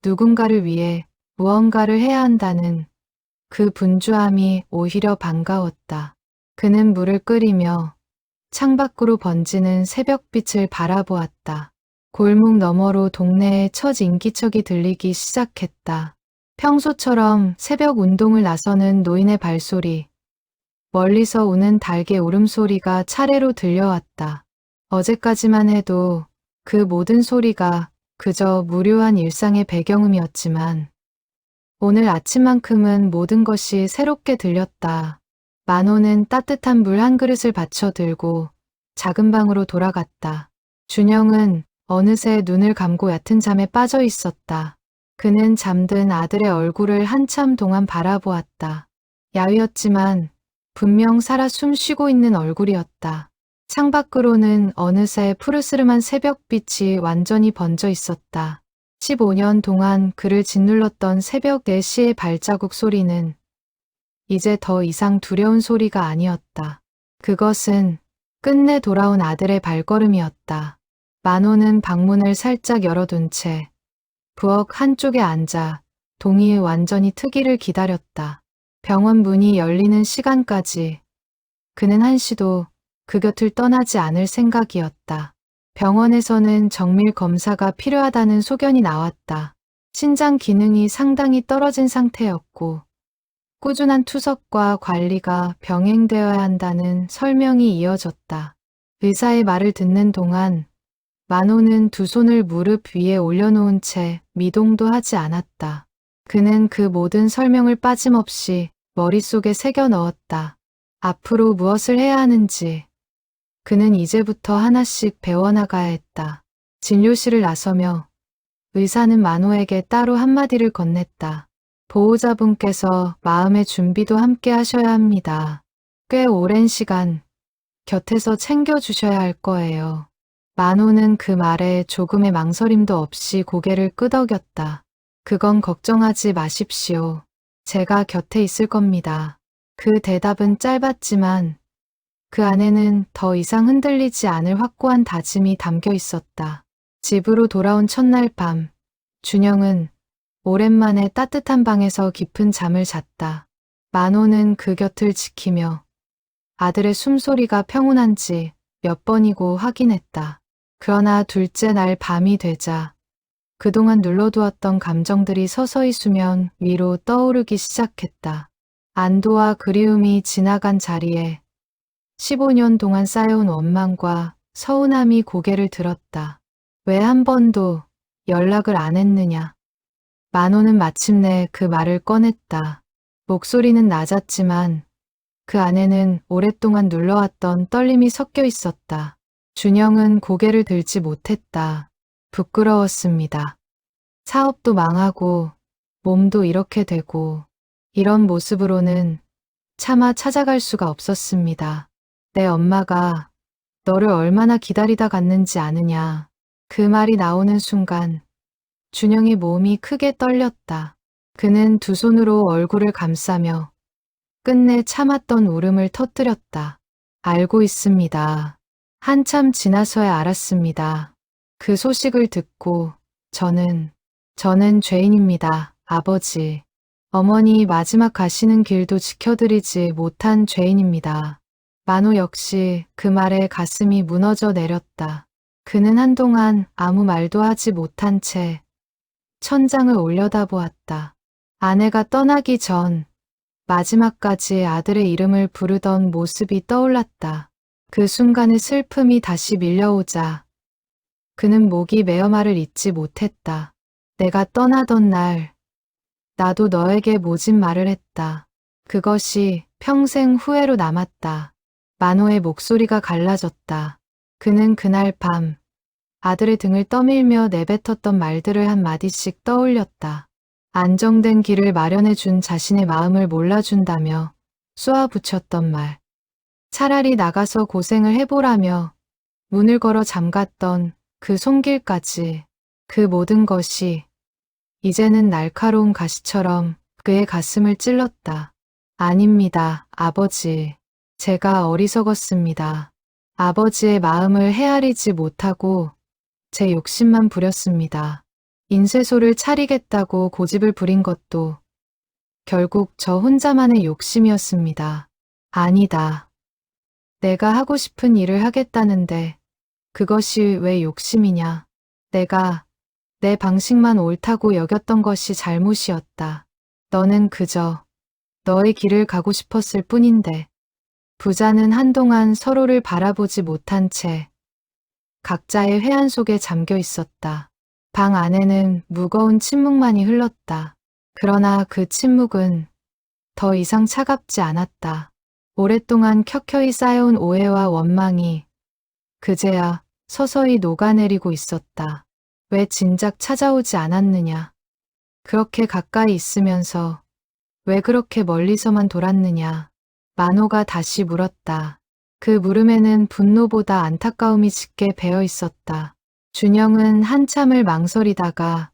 누군가를 위해 무언가를 해야 한다는 그 분주함이 오히려 반가웠다. 그는 물을 끓이며 창밖으로 번지는 새벽빛을 바라보았다. 골목 너머로 동네의 첫 인기척이 들리기 시작했다. 평소처럼 새벽 운동을 나서는 노인의 발소리, 멀리서 우는 닭의 울음소리가 차례로 들려왔다. 어제까지만 해도 그 모든 소리가 그저 무료한 일상의 배경음이었지만 오늘 아침만큼은 모든 것이 새롭게 들렸다. 만호는 따뜻한 물 한 그릇을 받쳐 들고 작은 방으로 돌아갔다. 준영은 어느새 눈을 감고 얕은 잠에 빠져 있었다. 그는 잠든 아들의 얼굴을 한참 동안 바라보았다. 야위었지만 분명 살아 숨쉬고 있는 얼굴이었다. 창밖으로는 어느새 푸르스름한 새벽빛이 완전히 번져 있었다. 15년 동안 그를 짓눌렀던 새벽 4시의 발자국 소리는 이제 더 이상 두려운 소리가 아니었다. 그것은 끝내 돌아온 아들의 발걸음이었다. 만호는 방문을 살짝 열어둔 채 부엌 한쪽에 앉아 동이의 완전히 트기를 기다렸다. 병원 문이 열리는 시간까지 그는 한시도 그 곁을 떠나지 않을 생각이었다. 병원에서는 정밀 검사가 필요하다는 소견이 나왔다. 신장 기능이 상당히 떨어진 상태였고 꾸준한 투석과 관리가 병행되어야 한다는 설명이 이어졌다. 의사의 말을 듣는 동안 만호는 두 손을 무릎 위에 올려놓은 채 미동도 하지 않았다. 그는 그 모든 설명을 빠짐없이 머릿속에 새겨 넣었다. 앞으로 무엇을 해야 하는지 그는 이제부터 하나씩 배워나가야 했다. 진료실을 나서며 의사는 만호에게 따로 한마디를 건넸다. 보호자분께서 마음의 준비도 함께 하셔야 합니다. 꽤 오랜 시간 곁에서 챙겨주셔야 할 거예요. 만호는 그 말에 조금의 망설임도 없이 고개를 끄덕였다. 그건 걱정하지 마십시오. 제가 곁에 있을 겁니다. 그 대답은 짧았지만 그 안에는 더 이상 흔들리지 않을 확고한 다짐이 담겨 있었다. 집으로 돌아온 첫날 밤, 준영은 오랜만에 따뜻한 방에서 깊은 잠을 잤다. 만호는 그 곁을 지키며 아들의 숨소리가 평온한지 몇 번이고 확인했다. 그러나 둘째 날 밤이 되자 그동안 눌러두었던 감정들이 서서히 수면 위로 떠오르기 시작했다. 안도와 그리움이 지나간 자리에 15년 동안 쌓여온 원망과 서운함이 고개를 들었다. 왜 한 번도 연락을 안 했느냐. 만호는 마침내 그 말을 꺼냈다. 목소리는 낮았지만 그 안에는 오랫동안 눌러왔던 떨림이 섞여 있었다. 준영은 고개를 들지 못했다. 부끄러웠습니다. 사업도 망하고 몸도 이렇게 되고 이런 모습으로는 차마 찾아갈 수가 없었습니다. 내 엄마가 너를 얼마나 기다리다 갔는지 아느냐. 그 말이 나오는 순간 준영의 몸이 크게 떨렸다. 그는 두 손으로 얼굴을 감싸며 끝내 참았던 울음을 터뜨렸다. 알고 있습니다. 한참 지나서야 알았습니다. 그 소식을 듣고 저는 죄인입니다. 아버지. 어머니 마지막 가시는 길도 지켜드리지 못한 죄인입니다. 만호 역시 그 말에 가슴이 무너져 내렸다. 그는 한동안 아무 말도 하지 못한 채 천장을 올려다보았다. 아내가 떠나기 전 마지막까지 아들의 이름을 부르던 모습이 떠올랐다. 그 순간의 슬픔이 다시 밀려오자 그는 목이 메어 말을 잇지 못했다. 내가 떠나던 날 나도 너에게 모진 말을 했다. 그것이 평생 후회로 남았다. 만호의 목소리가 갈라졌다. 그는 그날 밤 아들의 등을 떠밀며 내뱉었던 말들을 한마디씩 떠올렸다. 안정된 길을 마련해 준 자신의 마음을 몰라준다며 쏘아붙였던 말. 차라리 나가서 고생을 해보라며 문을 걸어 잠갔던 그 손길까지 그 모든 것이 이제는 날카로운 가시처럼 그의 가슴을 찔렀다. 아닙니다, 아버지. 제가 어리석었습니다. 아버지의 마음을 헤아리지 못하고 제 욕심만 부렸습니다. 인쇄소를 차리겠다고 고집을 부린 것도 결국 저 혼자만의 욕심이었습니다. 아니다. 내가 하고 싶은 일을 하겠다는데 그것이 왜 욕심이냐. 내가 내 방식만 옳다고 여겼던 것이 잘못이었다. 너는 그저 너의 길을 가고 싶었을 뿐인데. 부자는 한동안 서로를 바라보지 못한 채 각자의 회한 속에 잠겨 있었다. 방 안에는 무거운 침묵만이 흘렀다. 그러나 그 침묵은 더 이상 차갑지 않았다. 오랫동안 켜켜이 쌓여온 오해와 원망이 그제야 서서히 녹아내리고 있었다. 왜 진작 찾아오지 않았느냐? 그렇게 가까이 있으면서 왜 그렇게 멀리서만 돌았느냐? 만호가 다시 물었다. 그 물음에는 분노보다 안타까움이 짙게 배어 있었다. 준영은 한참을 망설이다가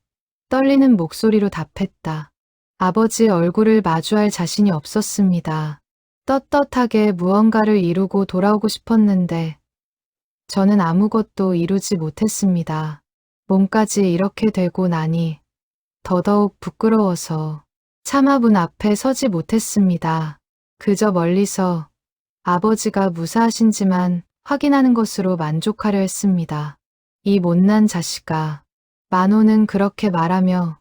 떨리는 목소리로 답했다. 아버지 얼굴을 마주할 자신이 없었습니다. 떳떳하게 무언가를 이루고 돌아오고 싶었는데 저는 아무것도 이루지 못했습니다. 몸까지 이렇게 되고 나니 더더욱 부끄러워서 차마 문 앞에 서지 못했습니다. 그저 멀리서 아버지가 무사하신지만 확인하는 것으로 만족하려 했습니다. 이 못난 자식아. 만호는 그렇게 말하며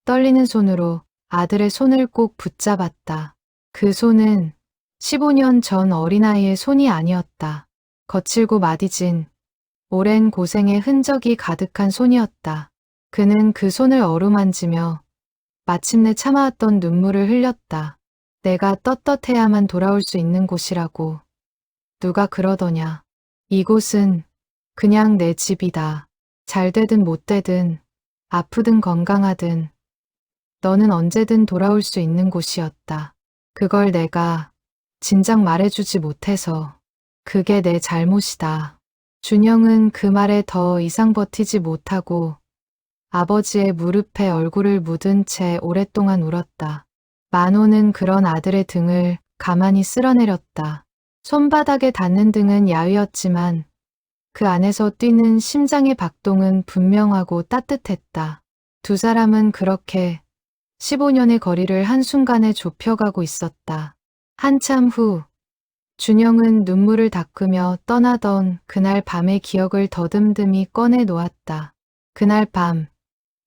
떨리는 손으로 아들의 손을 꼭 붙잡았다. 그 손은 15년 전 어린아이의 손이 아니었다. 거칠고 마디진 오랜 고생의 흔적이 가득한 손이었다. 그는 그 손을 어루만지며 마침내 참아왔던 눈물을 흘렸다. 내가 떳떳해야만 돌아올 수 있는 곳이라고. 누가 그러더냐. 이곳은 그냥 내 집이다. 잘 되든 못 되든 아프든 건강하든 너는 언제든 돌아올 수 있는 곳이었다. 그걸 내가 진작 말해주지 못해서 그게 내 잘못이다. 준영은 그 말에 더 이상 버티지 못하고 아버지의 무릎에 얼굴을 묻은 채 오랫동안 울었다. 만호는 그런 아들의 등을 가만히 쓸어내렸다. 손바닥에 닿는 등은 야위었지만 그 안에서 뛰는 심장의 박동은 분명하고 따뜻했다. 두 사람은 그렇게 15년의 거리를 한순간에 좁혀가고 있었다. 한참 후 준영은 눈물을 닦으며 떠나던 그날 밤의 기억을 더듬듬이 꺼내 놓았다. 그날 밤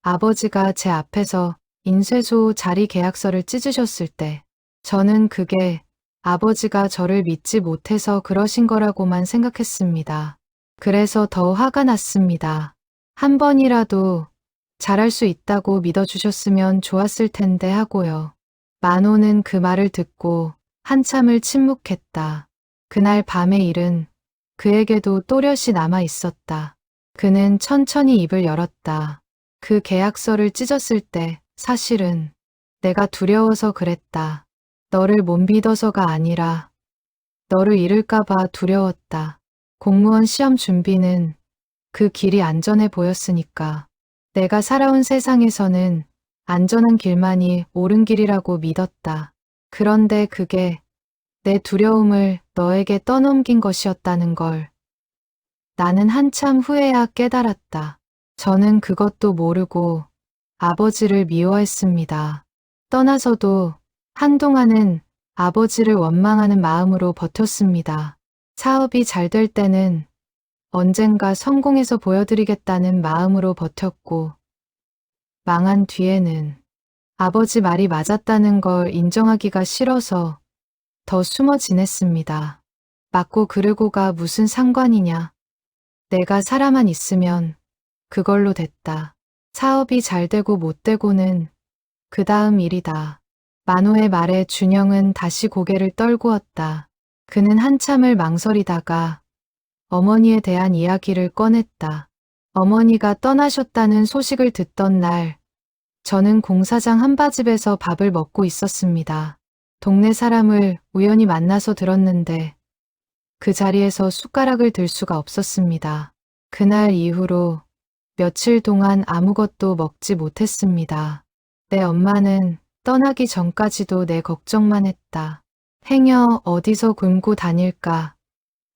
아버지가 제 앞에서 인쇄소 자리 계약서를 찢으셨을 때 저는 그게 아버지가 저를 믿지 못해서 그러신 거라고만 생각했습니다. 그래서 더 화가 났습니다. 한 번이라도 잘할 수 있다고 믿어주셨으면 좋았을 텐데 하고요. 만호는 그 말을 듣고 한참을 침묵했다. 그날 밤의 일은 그에게도 또렷이 남아 있었다. 그는 천천히 입을 열었다. 그 계약서를 찢었을 때 사실은 내가 두려워서 그랬다. 너를 못 믿어서가 아니라 너를 잃을까봐 두려웠다. 공무원 시험 준비는 그 길이 안전해 보였으니까. 내가 살아온 세상에서는 안전한 길만이 옳은 길이라고 믿었다. 그런데 그게 내 두려움을 너에게 떠넘긴 것이었다는 걸 나는 한참 후에야 깨달았다. 저는 그것도 모르고 아버지를 미워했습니다. 떠나서도 한동안은 아버지를 원망하는 마음으로 버텼습니다. 사업이 잘 될 때는 언젠가 성공해서 보여드리겠다는 마음으로 버텼고, 망한 뒤에는 아버지 말이 맞았다는 걸 인정하기가 싫어서 더 숨어 지냈습니다. 맞고 그르고가 무슨 상관이냐. 내가 살아만 있으면 그걸로 됐다. 사업이 잘 되고 못 되고는 그 다음 일이다. 만호의 말에 준영은 다시 고개를 떨구었다. 그는 한참을 망설이다가 어머니에 대한 이야기를 꺼냈다. 어머니가 떠나셨다는 소식을 듣던 날, 저는 공사장 한바집에서 밥을 먹고 있었습니다. 동네 사람을 우연히 만나서 들었는데 그 자리에서 숟가락을 들 수가 없었습니다. 그날 이후로 며칠 동안 아무것도 먹지 못했습니다. 내 엄마는 떠나기 전까지도 내 걱정만 했다. 행여 어디서 굶고 다닐까,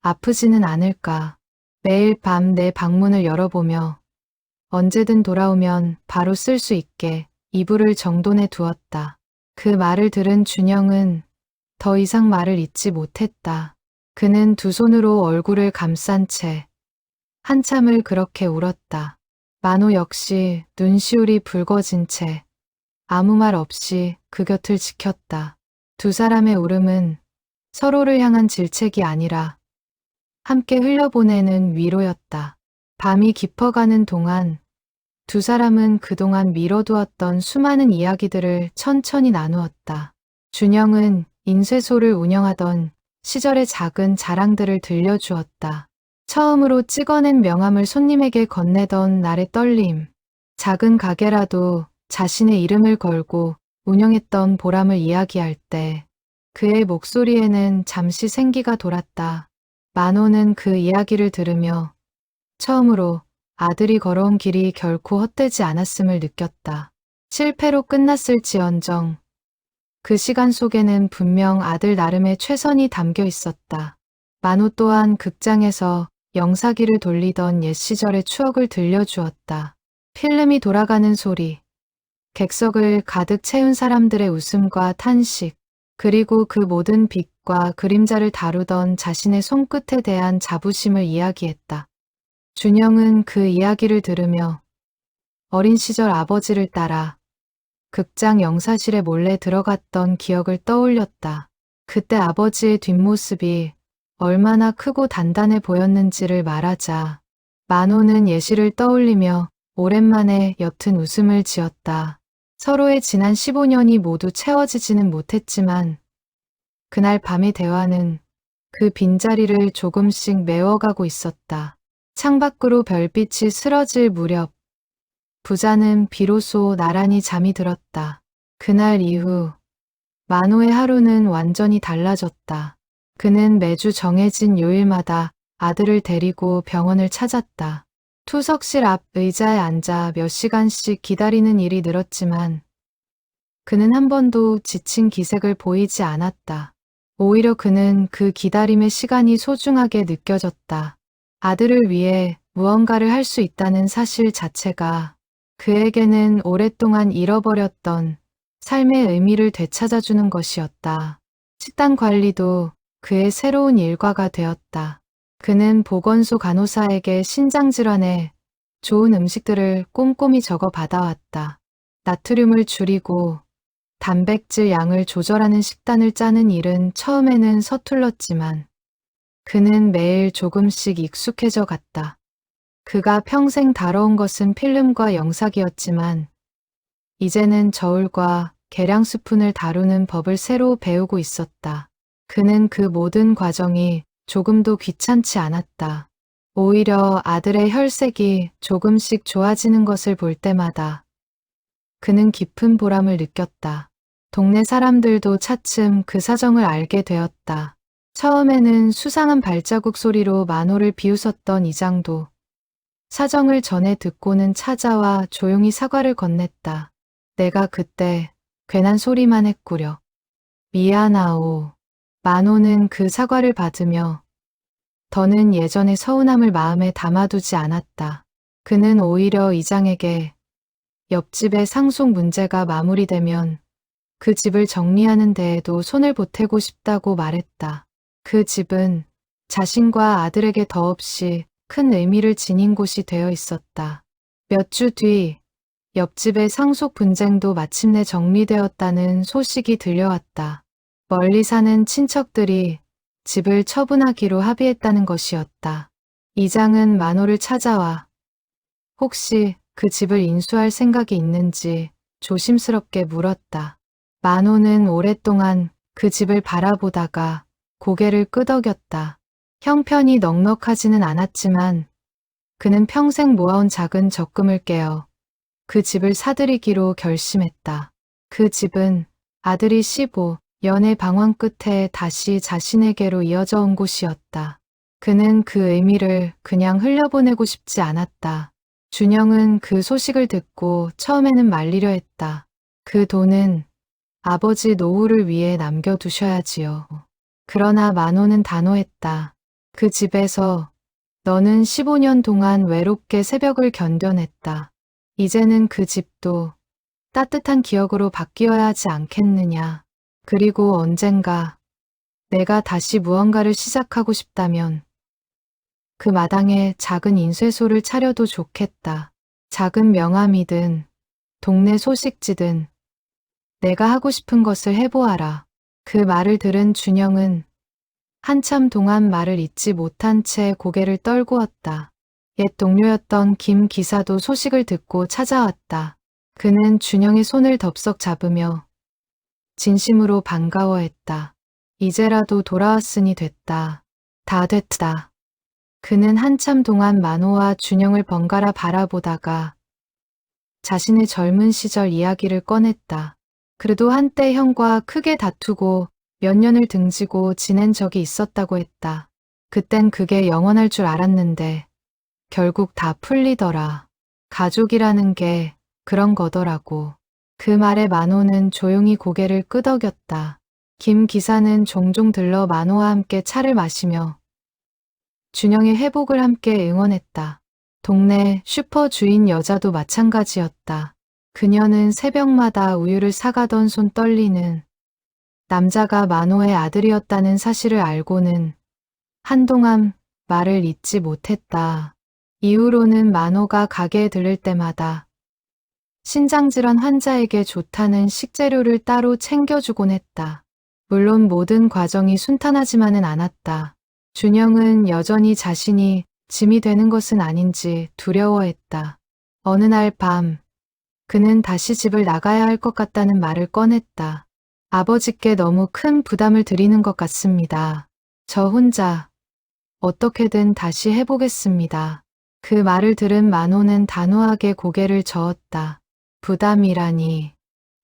아프지는 않을까. 매일 밤 내 방문을 열어보며 언제든 돌아오면 바로 쓸 수 있게 이불을 정돈해 두었다. 그 말을 들은 준영은 더 이상 말을 잇지 못했다. 그는 두 손으로 얼굴을 감싼 채 한참을 그렇게 울었다. 만호 역시 눈시울이 붉어진 채 아무 말 없이 그 곁을 지켰다. 두 사람의 울음은 서로를 향한 질책이 아니라 함께 흘려보내는 위로였다. 밤이 깊어가는 동안 두 사람은 그동안 미뤄두었던 수많은 이야기들을 천천히 나누었다. 준영은 인쇄소를 운영하던 시절의 작은 자랑들을 들려주었다. 처음으로 찍어낸 명함을 손님에게 건네던 날의 떨림, 작은 가게라도 자신의 이름을 걸고 운영했던 보람을 이야기할 때 그의 목소리에는 잠시 생기가 돌았다. 만호는 그 이야기를 들으며 처음으로 아들이 걸어온 길이 결코 헛되지 않았음을 느꼈다. 실패로 끝났을지언정 그 시간 속에는 분명 아들 나름의 최선이 담겨 있었다. 만호 또한 극장에서 영사기를 돌리던 옛 시절의 추억을 들려주었다. 필름이 돌아가는 소리, 객석을 가득 채운 사람들의 웃음과 탄식, 그리고 그 모든 빛과 그림자를 다루던 자신의 손끝에 대한 자부심을 이야기했다. 준영은 그 이야기를 들으며 어린 시절 아버지를 따라 극장 영사실에 몰래 들어갔던 기억을 떠올렸다. 그때 아버지의 뒷모습이 얼마나 크고 단단해 보였는지를 말하자 만호는 예시를 떠올리며 오랜만에 옅은 웃음을 지었다. 서로의 지난 15년이 모두 채워지지는 못했지만 그날 밤의 대화는 그 빈자리를 조금씩 메워가고 있었다. 창밖으로 별빛이 스러질 무렵 부자는 비로소 나란히 잠이 들었다. 그날 이후 만호의 하루는 완전히 달라졌다. 그는 매주 정해진 요일마다 아들을 데리고 병원을 찾았다. 투석실 앞 의자에 앉아 몇 시간씩 기다리는 일이 늘었지만 그는 한 번도 지친 기색을 보이지 않았다. 오히려 그는 그 기다림의 시간이 소중하게 느껴졌다. 아들을 위해 무언가를 할 수 있다는 사실 자체가 그에게는 오랫동안 잃어버렸던 삶의 의미를 되찾아주는 것이었다. 식단 관리도 그의 새로운 일과가 되었다. 그는 보건소 간호사에게 신장질환에 좋은 음식들을 꼼꼼히 적어 받아왔다. 나트륨을 줄이고 단백질 양을 조절하는 식단을 짜는 일은 처음에는 서툴렀지만 그는 매일 조금씩 익숙해져 갔다. 그가 평생 다뤄온 것은 필름과 영상이었지만 이제는 저울과 계량 스푼을 다루는 법을 새로 배우고 있었다. 그는 그 모든 과정이 조금도 귀찮지 않았다. 오히려 아들의 혈색이 조금씩 좋아지는 것을 볼 때마다 그는 깊은 보람을 느꼈다. 동네 사람들도 차츰 그 사정을 알게 되었다. 처음에는 수상한 발자국 소리로 만호를 비웃었던 이장도 사정을 전해 듣고는 찾아와 조용히 사과를 건넸다. 내가 그때 괜한 소리만 했구려. 미안하오. 만호는 그 사과를 받으며 더는 예전의 서운함을 마음에 담아두지 않았다. 그는 오히려 이장에게 옆집의 상속 문제가 마무리되면 그 집을 정리하는 데에도 손을 보태고 싶다고 말했다. 그 집은 자신과 아들에게 더없이 큰 의미를 지닌 곳이 되어 있었다. 몇 주 뒤 옆집의 상속 분쟁도 마침내 정리되었다는 소식이 들려왔다. 멀리 사는 친척들이 집을 처분하기로 합의했다는 것이었다. 이장은 만호를 찾아와 혹시 그 집을 인수할 생각이 있는지 조심스럽게 물었다. 만호는 오랫동안 그 집을 바라보다가 고개를 끄덕였다. 형편이 넉넉하지는 않았지만 그는 평생 모아온 작은 적금을 깨어 그 집을 사들이기로 결심했다. 그 집은 아들이 15년의 방황 끝에 다시 자신에게로 이어져 온 곳이었다. 그는 그 의미를 그냥 흘려보내고 싶지 않았다. 준영은 그 소식을 듣고 처음에는 말리려 했다. 그 돈은 아버지 노후를 위해 남겨두셔야지요. 그러나 만호는 단호했다. 그 집에서 너는 15년 동안 외롭게 새벽을 견뎌냈다. 이제는 그 집도 따뜻한 기억으로 바뀌어야 하지 않겠느냐. 그리고 언젠가 내가 다시 무언가를 시작하고 싶다면 그 마당에 작은 인쇄소를 차려도 좋겠다. 작은 명함이든 동네 소식지든 내가 하고 싶은 것을 해보아라. 그 말을 들은 준영은 한참 동안 말을 잇지 못한 채 고개를 떨구었다. 옛 동료였던 김 기사도 소식을 듣고 찾아왔다. 그는 준영의 손을 덥석 잡으며 진심으로 반가워했다. 이제라도 돌아왔으니 됐다. 다 됐다. 그는 한참 동안 만호와 준영을 번갈아 바라보다가 자신의 젊은 시절 이야기를 꺼냈다. 그래도 한때 형과 크게 다투고 몇 년을 등지고 지낸 적이 있었다고 했다. 그땐 그게 영원할 줄 알았는데 결국 다 풀리더라. 가족이라는 게 그런 거더라고. 그 말에 만호는 조용히 고개를 끄덕였다. 김 기사는 종종 들러 만호와 함께 차를 마시며 준영의 회복을 함께 응원했다. 동네 슈퍼 주인 여자도 마찬가지였다. 그녀는 새벽마다 우유를 사가던 손 떨리는 남자가 만호의 아들이었다는 사실을 알고는 한동안 말을 잇지 못했다. 이후로는 만호가 가게에 들를 때마다 신장질환 환자에게 좋다는 식재료를 따로 챙겨주곤 했다. 물론 모든 과정이 순탄하지만은 않았다. 준영은 여전히 자신이 짐이 되는 것은 아닌지 두려워했다. 어느 날 밤, 그는 다시 집을 나가야 할 것 같다는 말을 꺼냈다. 아버지께 너무 큰 부담을 드리는 것 같습니다. 저 혼자 어떻게든 다시 해보겠습니다. 그 말을 들은 만호는 단호하게 고개를 저었다. 부담이라니.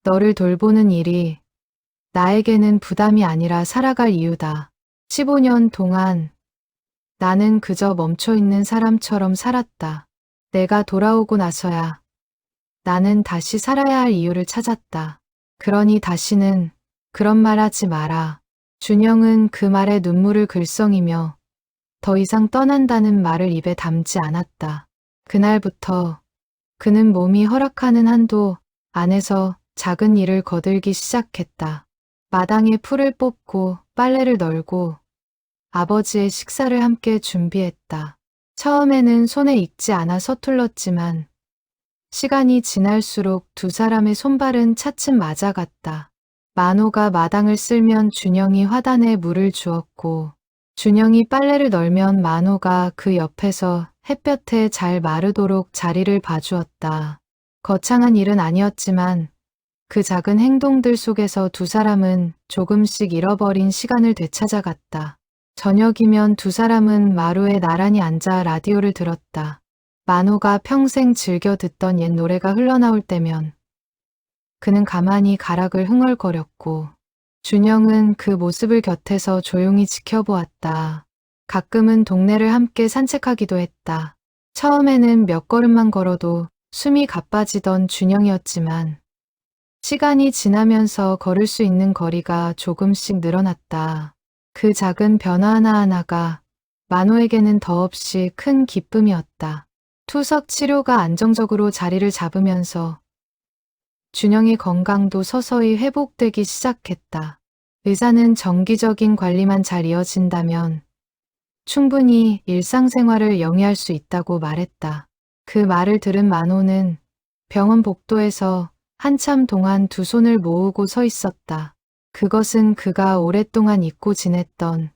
너를 돌보는 일이 나에게는 부담이 아니라 살아갈 이유다. 15년 동안 나는 그저 멈춰있는 사람처럼 살았다. 내가 돌아오고 나서야 나는 다시 살아야 할 이유를 찾았다. 그러니 다시는 그런 말 하지 마라. 준영은 그 말에 눈물을 글썽이며 더 이상 떠난다는 말을 입에 담지 않았다. 그날부터 그는 몸이 허락하는 한도 안에서 작은 일을 거들기 시작했다. 마당에 풀을 뽑고 빨래를 널고 아버지의 식사를 함께 준비했다. 처음에는 손에 익지 않아 서툴렀지만 시간이 지날수록 두 사람의 손발은 차츰 맞아갔다. 만호가 마당을 쓸면 준영이 화단에 물을 주었고 준영이 빨래를 널면 만호가 그 옆에서 햇볕에 잘 마르도록 자리를 봐주었다. 거창한 일은 아니었지만 그 작은 행동들 속에서 두 사람은 조금씩 잃어버린 시간을 되찾아갔다. 저녁이면 두 사람은 마루에 나란히 앉아 라디오를 들었다. 만호가 평생 즐겨 듣던 옛 노래가 흘러나올 때면 그는 가만히 가락을 흥얼거렸고 준영은 그 모습을 곁에서 조용히 지켜보았다. 가끔은 동네를 함께 산책하기도 했다. 처음에는 몇 걸음만 걸어도 숨이 가빠지던 준영이었지만 시간이 지나면서 걸을 수 있는 거리가 조금씩 늘어났다. 그 작은 변화 하나하나가 만호에게는 더없이 큰 기쁨이었다. 투석 치료가 안정적으로 자리를 잡으면서 준영의 건강도 서서히 회복되기 시작했다. 의사는 정기적인 관리만 잘 이어진다면 충분히 일상생활을 영위할 수 있다고 말했다. 그 말을 들은 만호는 병원 복도에서 한참 동안 두 손을 모으고 서 있었다. 그것은 그가 오랫동안 잊고 지냈던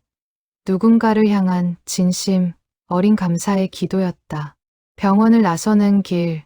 누군가를 향한 진심 어린 감사의 기도였다. 병원을 나서는 길,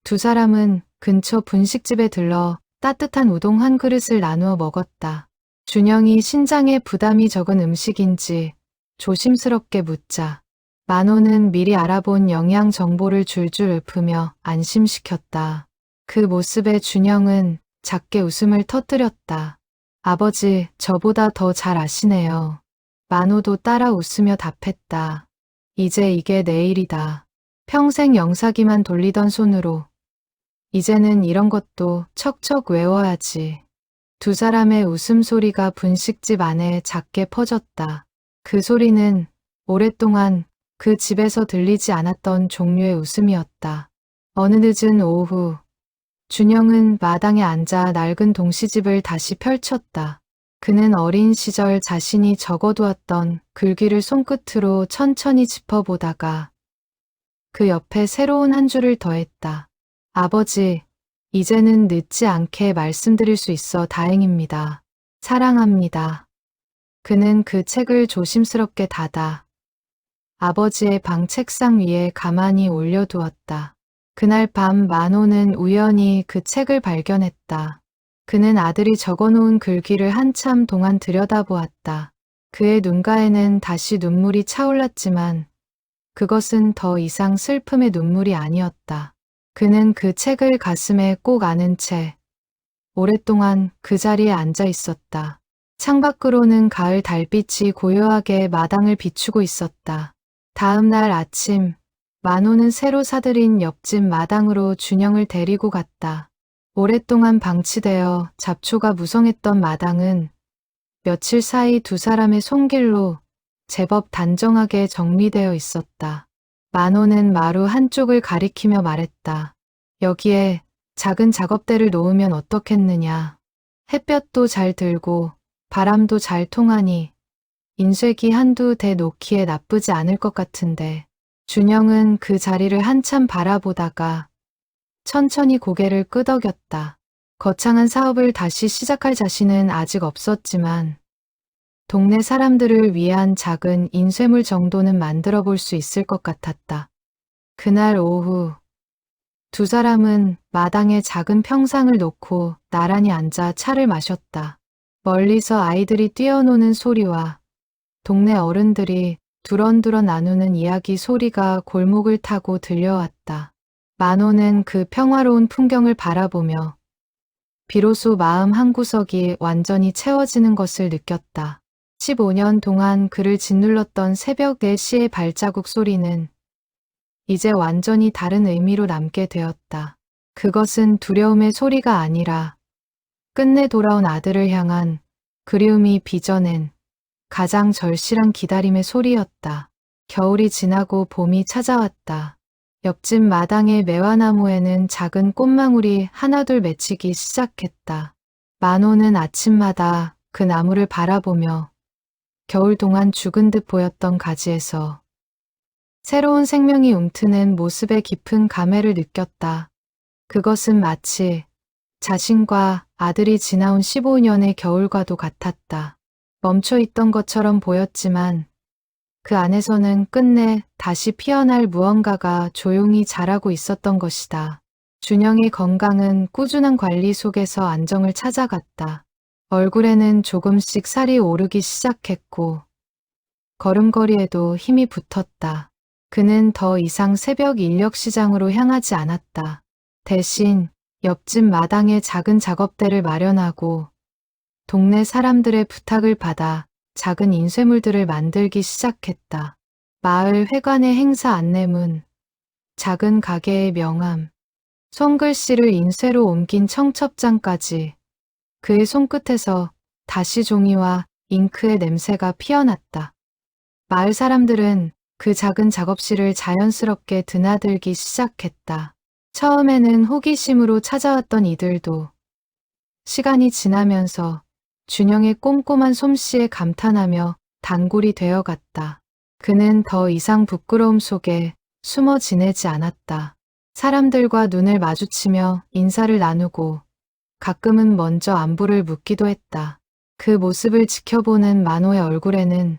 두 사람은 근처 분식집에 들러 따뜻한 우동 한 그릇을 나누어 먹었다. 준영이 신장에 부담이 적은 음식인지 조심스럽게 묻자 만호는 미리 알아본 영양 정보를 줄줄 읊으며 안심시켰다. 그 모습에 준영은 작게 웃음을 터뜨렸다. 아버지, 저보다 더 잘 아시네요. 만호도 따라 웃으며 답했다. 이제 이게 내일이다. 평생 영사기만 돌리던 손으로 이제는 이런 것도 척척 외워야지. 두 사람의 웃음소리가 분식집 안에 작게 퍼졌다. 그 소리는 오랫동안 그 집에서 들리지 않았던 종류의 웃음이었다. 어느 늦은 오후, 준영은 마당에 앉아 낡은 동시집을 다시 펼쳤다. 그는 어린 시절 자신이 적어두었던 글귀를 손끝으로 천천히 짚어보다가 그 옆에 새로운 한 줄을 더했다. 아버지, 이제는 늦지 않게 말씀드릴 수 있어 다행입니다. 사랑합니다. 그는 그 책을 조심스럽게 닫아 아버지의 방 책상 위에 가만히 올려두었다. 그날 밤 만호는 우연히 그 책을 발견했다. 그는 아들이 적어놓은 글귀를 한참 동안 들여다보았다. 그의 눈가에는 다시 눈물이 차올랐지만 그것은 더 이상 슬픔의 눈물이 아니었다. 그는 그 책을 가슴에 꼭 안은 채 오랫동안 그 자리에 앉아 있었다. 창밖으로는 가을 달빛이 고요하게 마당을 비추고 있었다. 다음 날 아침, 만호는 새로 사들인 옆집 마당으로 준영을 데리고 갔다. 오랫동안 방치되어 잡초가 무성했던 마당은 며칠 사이 두 사람의 손길로 제법 단정하게 정리되어 있었다. 만호는 마루 한쪽을 가리키며 말했다. 여기에 작은 작업대를 놓으면 어떻겠느냐. 햇볕도 잘 들고 바람도 잘 통하니 인쇄기 한두 대 놓기에 나쁘지 않을 것 같은데. 준영은 그 자리를 한참 바라보다가 천천히 고개를 끄덕였다. 거창한 사업을 다시 시작할 자신은 아직 없었지만 동네 사람들을 위한 작은 인쇄물 정도는 만들어 볼 수 있을 것 같았다. 그날 오후 두 사람은 마당에 작은 평상을 놓고 나란히 앉아 차를 마셨다. 멀리서 아이들이 뛰어노는 소리와 동네 어른들이 두런두런 나누는 이야기 소리가 골목을 타고 들려왔다. 만호는 그 평화로운 풍경을 바라보며 비로소 마음 한구석이 완전히 채워지는 것을 느꼈다. 15년 동안 그를 짓눌렀던 새벽 4시의 발자국 소리는 이제 완전히 다른 의미로 남게 되었다. 그것은 두려움의 소리가 아니라 끝내 돌아온 아들을 향한 그리움이 빚어낸 가장 절실한 기다림의 소리였다. 겨울이 지나고 봄이 찾아왔다. 옆집 마당의 매화나무에는 작은 꽃망울이 하나둘 맺히기 시작했다. 만호는 아침마다 그 나무를 바라보며 겨울 동안 죽은 듯 보였던 가지에서 새로운 생명이 움트는 모습의 깊은 감회를 느꼈다. 그것은 마치 자신과 아들이 지나온 15년의 겨울과도 같았다. 멈춰 있던 것처럼 보였지만 그 안에서는 끝내 다시 피어날 무언가가 조용히 자라고 있었던 것이다. 준영의 건강은 꾸준한 관리 속에서 안정을 찾아갔다. 얼굴에는 조금씩 살이 오르기 시작했고 걸음걸이에도 힘이 붙었다. 그는 더 이상 새벽 인력시장으로 향하지 않았다. 대신 옆집 마당에 작은 작업대를 마련하고 동네 사람들의 부탁을 받아 작은 인쇄물들을 만들기 시작했다. 마을 회관의 행사 안내문, 작은 가게의 명함, 손글씨를 인쇄로 옮긴 청첩장까지 그의 손끝에서 다시 종이와 잉크의 냄새가 피어났다. 마을 사람들은 그 작은 작업실을 자연스럽게 드나들기 시작했다. 처음에는 호기심으로 찾아왔던 이들도 시간이 지나면서 준영의 꼼꼼한 솜씨에 감탄하며 단골이 되어갔다. 그는 더 이상 부끄러움 속에 숨어 지내지 않았다. 사람들과 눈을 마주치며 인사를 나누고 가끔은 먼저 안부를 묻기도 했다. 그 모습을 지켜보는 만호의 얼굴에는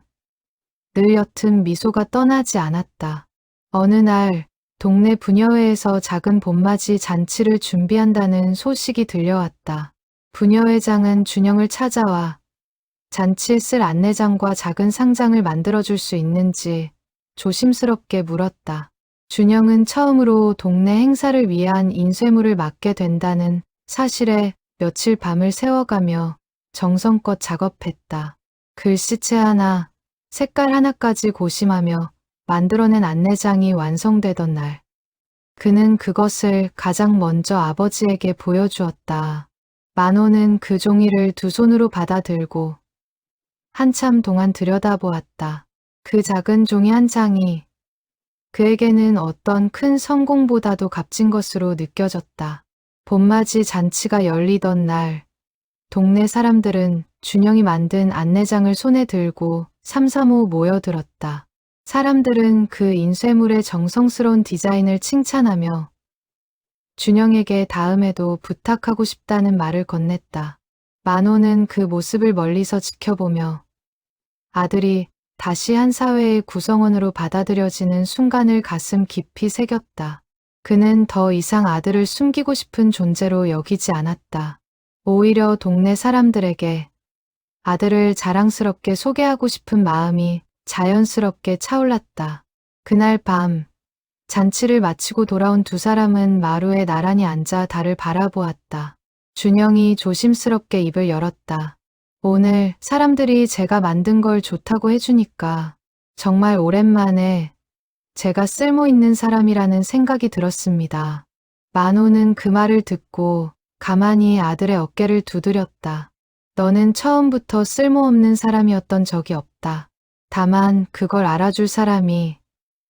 늘 옅은 미소가 떠나지 않았다. 어느 날 동네 부녀회에서 작은 봄맞이 잔치를 준비한다는 소식이 들려왔다. 부녀회장은 준영을 찾아와 잔치에 쓸 안내장과 작은 상장을 만들어줄 수 있는지 조심스럽게 물었다. 준영은 처음으로 동네 행사를 위한 인쇄물을 맡게 된다는 사실에 며칠 밤을 새워가며 정성껏 작업했다. 글씨체 하나, 색깔 하나까지 고심하며 만들어낸 안내장이 완성되던 날, 그는 그것을 가장 먼저 아버지에게 보여주었다. 만호는 그 종이를 두 손으로 받아들고 한참 동안 들여다보았다. 그 작은 종이 한 장이 그에게는 어떤 큰 성공보다도 값진 것으로 느껴졌다. 봄맞이 잔치가 열리던 날, 동네 사람들은 준영이 만든 안내장을 손에 들고 삼삼오오 모여들었다. 사람들은 그 인쇄물의 정성스러운 디자인을 칭찬하며 준영에게 다음에도 부탁하고 싶다는 말을 건넸다. 만호는 그 모습을 멀리서 지켜보며 아들이 다시 한 사회의 구성원으로 받아들여지는 순간을 가슴 깊이 새겼다. 그는 더 이상 아들을 숨기고 싶은 존재로 여기지 않았다. 오히려 동네 사람들에게 아들을 자랑스럽게 소개하고 싶은 마음이 자연스럽게 차올랐다. 그날 밤 잔치를 마치고 돌아온 두 사람은 마루에 나란히 앉아 달을 바라보았다. 준영이 조심스럽게 입을 열었다. 오늘 사람들이 제가 만든 걸 좋다고 해주니까 정말 오랜만에 제가 쓸모있는 사람이라는 생각이 들었습니다. 만호는 그 말을 듣고 가만히 아들의 어깨를 두드렸다. 너는 처음부터 쓸모없는 사람이었던 적이 없다. 다만 그걸 알아줄 사람이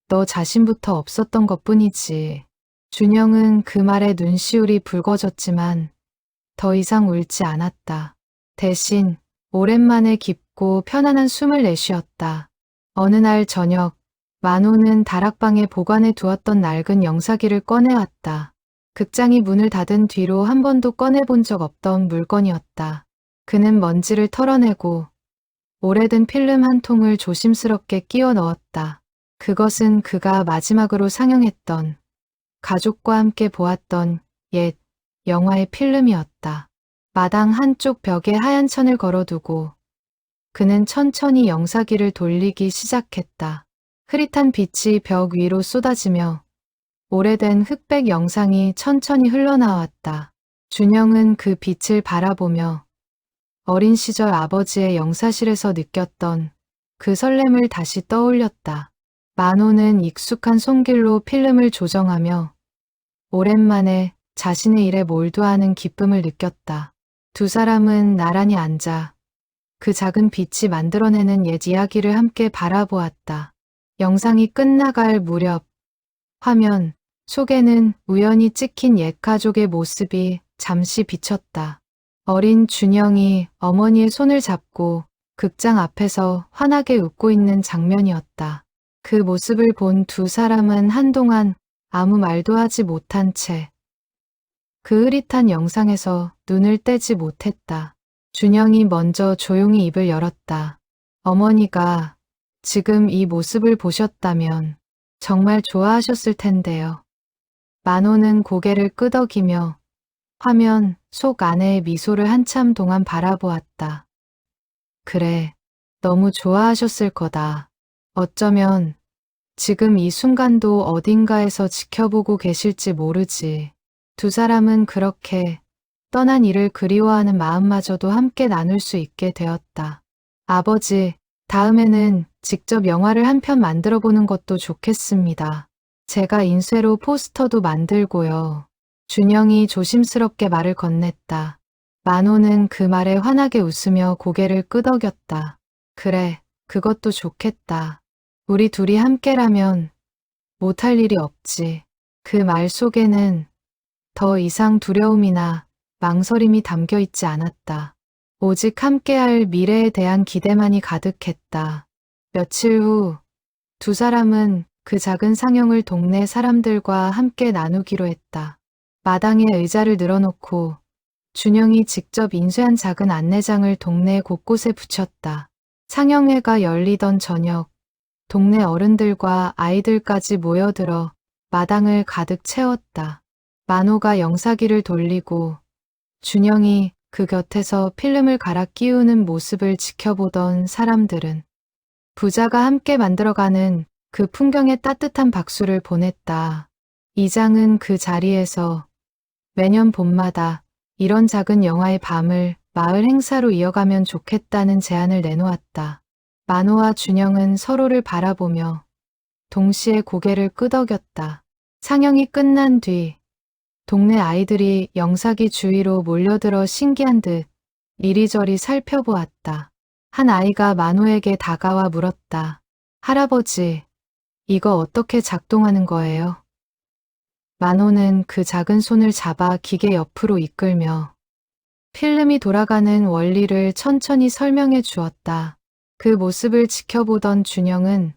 너 자신부터 없었던 것뿐이지. 준영은 그 말에 눈시울이 붉어졌지만 더 이상 울지 않았다. 대신 오랜만에 깊고 편안한 숨을 내쉬었다. 어느 날 저녁, 만호는 다락방에 보관해 두었던 낡은 영사기를 꺼내왔다. 극장이 문을 닫은 뒤로 한 번도 꺼내본 적 없던 물건이었다. 그는 먼지를 털어내고 오래된 필름 한 통을 조심스럽게 끼워 넣었다. 그것은 그가 마지막으로 상영했던 가족과 함께 보았던 옛 영화의 필름이었다. 마당 한쪽 벽에 하얀 천을 걸어두고 그는 천천히 영사기를 돌리기 시작했다. 흐릿한 빛이 벽 위로 쏟아지며 오래된 흑백 영상이 천천히 흘러나왔다. 준영은 그 빛을 바라보며 어린 시절 아버지의 영사실에서 느꼈던 그 설렘을 다시 떠올렸다. 만호는 익숙한 손길로 필름을 조정하며 오랜만에 자신의 일에 몰두하는 기쁨을 느꼈다. 두 사람은 나란히 앉아 그 작은 빛이 만들어내는 옛 이야기를 함께 바라보았다. 영상이 끝나갈 무렵 화면 속에는 우연히 찍힌 옛 가족의 모습이 잠시 비쳤다. 어린 준영이 어머니의 손을 잡고 극장 앞에서 환하게 웃고 있는 장면이었다. 그 모습을 본 두 사람은 한동안 아무 말도 하지 못한 채 그 흐릿한 영상에서 눈을 떼지 못했다. 준영이 먼저 조용히 입을 열었다. 어머니가 지금 이 모습을 보셨다면 정말 좋아하셨을 텐데요. 만호는 고개를 끄덕이며 화면 속 아내의 미소를 한참 동안 바라보았다. 그래, 너무 좋아하셨을 거다. 어쩌면 지금 이 순간도 어딘가에서 지켜보고 계실지 모르지. 두 사람은 그렇게 떠난 이를 그리워하는 마음마저도 함께 나눌 수 있게 되었다. 아버지, 다음에는 직접 영화를 한 편 만들어 보는 것도 좋겠습니다. 제가 인쇄로 포스터도 만들고요. 준영이 조심스럽게 말을 건넸다. 만호는 그 말에 환하게 웃으며 고개를 끄덕였다. 그래, 그것도 좋겠다. 우리 둘이 함께라면 못할 일이 없지. 그 말 속에는 더 이상 두려움이나 망설임이 담겨 있지 않았다. 오직 함께할 미래에 대한 기대만이 가득했다. 며칠 후 두 사람은 그 작은 상영을 동네 사람들과 함께 나누기로 했다. 마당에 의자를 늘어놓고 준영이 직접 인쇄한 작은 안내장을 동네 곳곳에 붙였다. 상영회가 열리던 저녁, 동네 어른들과 아이들까지 모여들어 마당을 가득 채웠다. 만호가 영사기를 돌리고 준영이 그 곁에서 필름을 갈아 끼우는 모습을 지켜보던 사람들은 부자가 함께 만들어가는 그 풍경에 따뜻한 박수를 보냈다. 이장은 그 자리에서 매년 봄마다 이런 작은 영화의 밤을 마을 행사로 이어가면 좋겠다는 제안을 내놓았다. 만호와 준영은 서로를 바라보며 동시에 고개를 끄덕였다. 상영이 끝난 뒤 동네 아이들이 영사기 주위로 몰려들어 신기한 듯 이리저리 살펴보았다. 한 아이가 만호에게 다가와 물었다. 할아버지, 이거 어떻게 작동하는 거예요? 만호는 그 작은 손을 잡아 기계 옆으로 이끌며 필름이 돌아가는 원리를 천천히 설명해 주었다. 그 모습을 지켜보던 준영은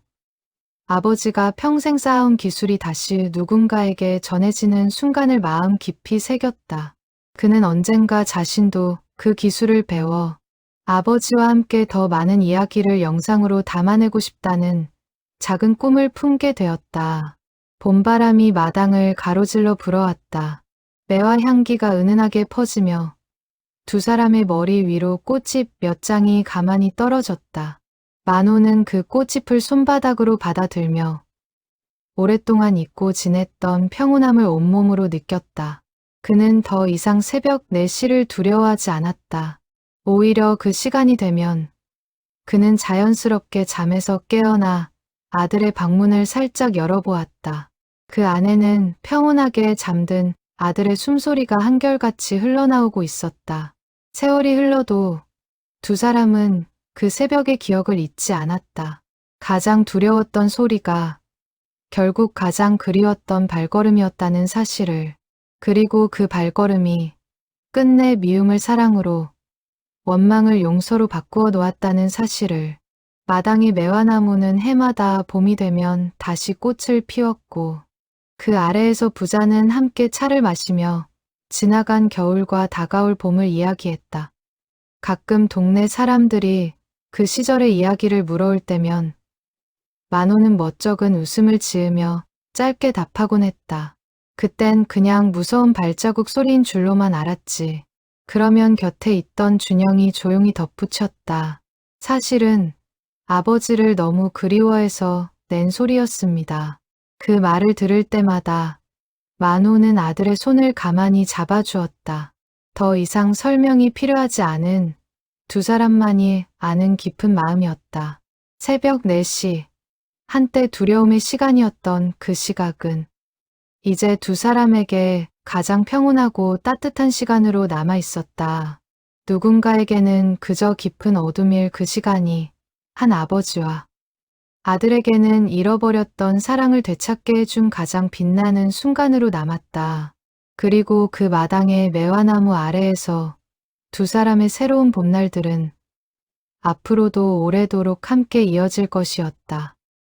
아버지가 평생 쌓아온 기술이 다시 누군가에게 전해지는 순간을 마음 깊이 새겼다. 그는 언젠가 자신도 그 기술을 배워 아버지와 함께 더 많은 이야기를 영상으로 담아내고 싶다는 작은 꿈을 품게 되었다. 봄바람이 마당을 가로질러 불어왔다. 매화 향기가 은은하게 퍼지며 두 사람의 머리 위로 꽃잎 몇 장이 가만히 떨어졌다. 만호는 그 꽃잎을 손바닥으로 받아들며 오랫동안 잊고 지냈던 평온함을 온몸으로 느꼈다. 그는 더 이상 새벽 4시를 두려워하지 않았다. 오히려 그 시간이 되면 그는 자연스럽게 잠에서 깨어나 아들의 방문을 살짝 열어보았다. 그 안에는 평온하게 잠든 아들의 숨소리가 한결같이 흘러나오고 있었다. 세월이 흘러도 두 사람은 그 새벽의 기억을 잊지 않았다. 가장 두려웠던 소리가 결국 가장 그리웠던 발걸음이었다는 사실을, 그리고 그 발걸음이 끝내 미움을 사랑으로, 원망을 용서로 바꾸어 놓았다는 사실을. 마당의 매화나무는 해마다 봄이 되면 다시 꽃을 피웠고 그 아래에서 부자는 함께 차를 마시며 지나간 겨울과 다가올 봄을 이야기했다. 가끔 동네 사람들이 그 시절의 이야기를 물어올 때면 만호는 멋쩍은 웃음을 지으며 짧게 답하곤 했다. 그땐 그냥 무서운 발자국 소리인 줄로만 알았지. 그러면 곁에 있던 준영이 조용히 덧붙였다. 사실은 아버지를 너무 그리워해서 낸 소리였습니다. 그 말을 들을 때마다 만호는 아들의 손을 가만히 잡아주었다. 더 이상 설명이 필요하지 않은 두 사람만이 아는 깊은 마음이었다. 새벽 4시, 한때 두려움의 시간이었던 그 시각은 이제 두 사람에게 가장 평온하고 따뜻한 시간으로 남아 있었다. 누군가에게는 그저 깊은 어둠일 그 시간이, 한 아버지와 아들에게는 잃어버렸던 사랑을 되찾게 해준 가장 빛나는 순간으로 남았다. 그리고 그 마당의 매화나무 아래에서 두 사람의 새로운 봄날들은 앞으로도 오래도록 함께 이어질 것이었다.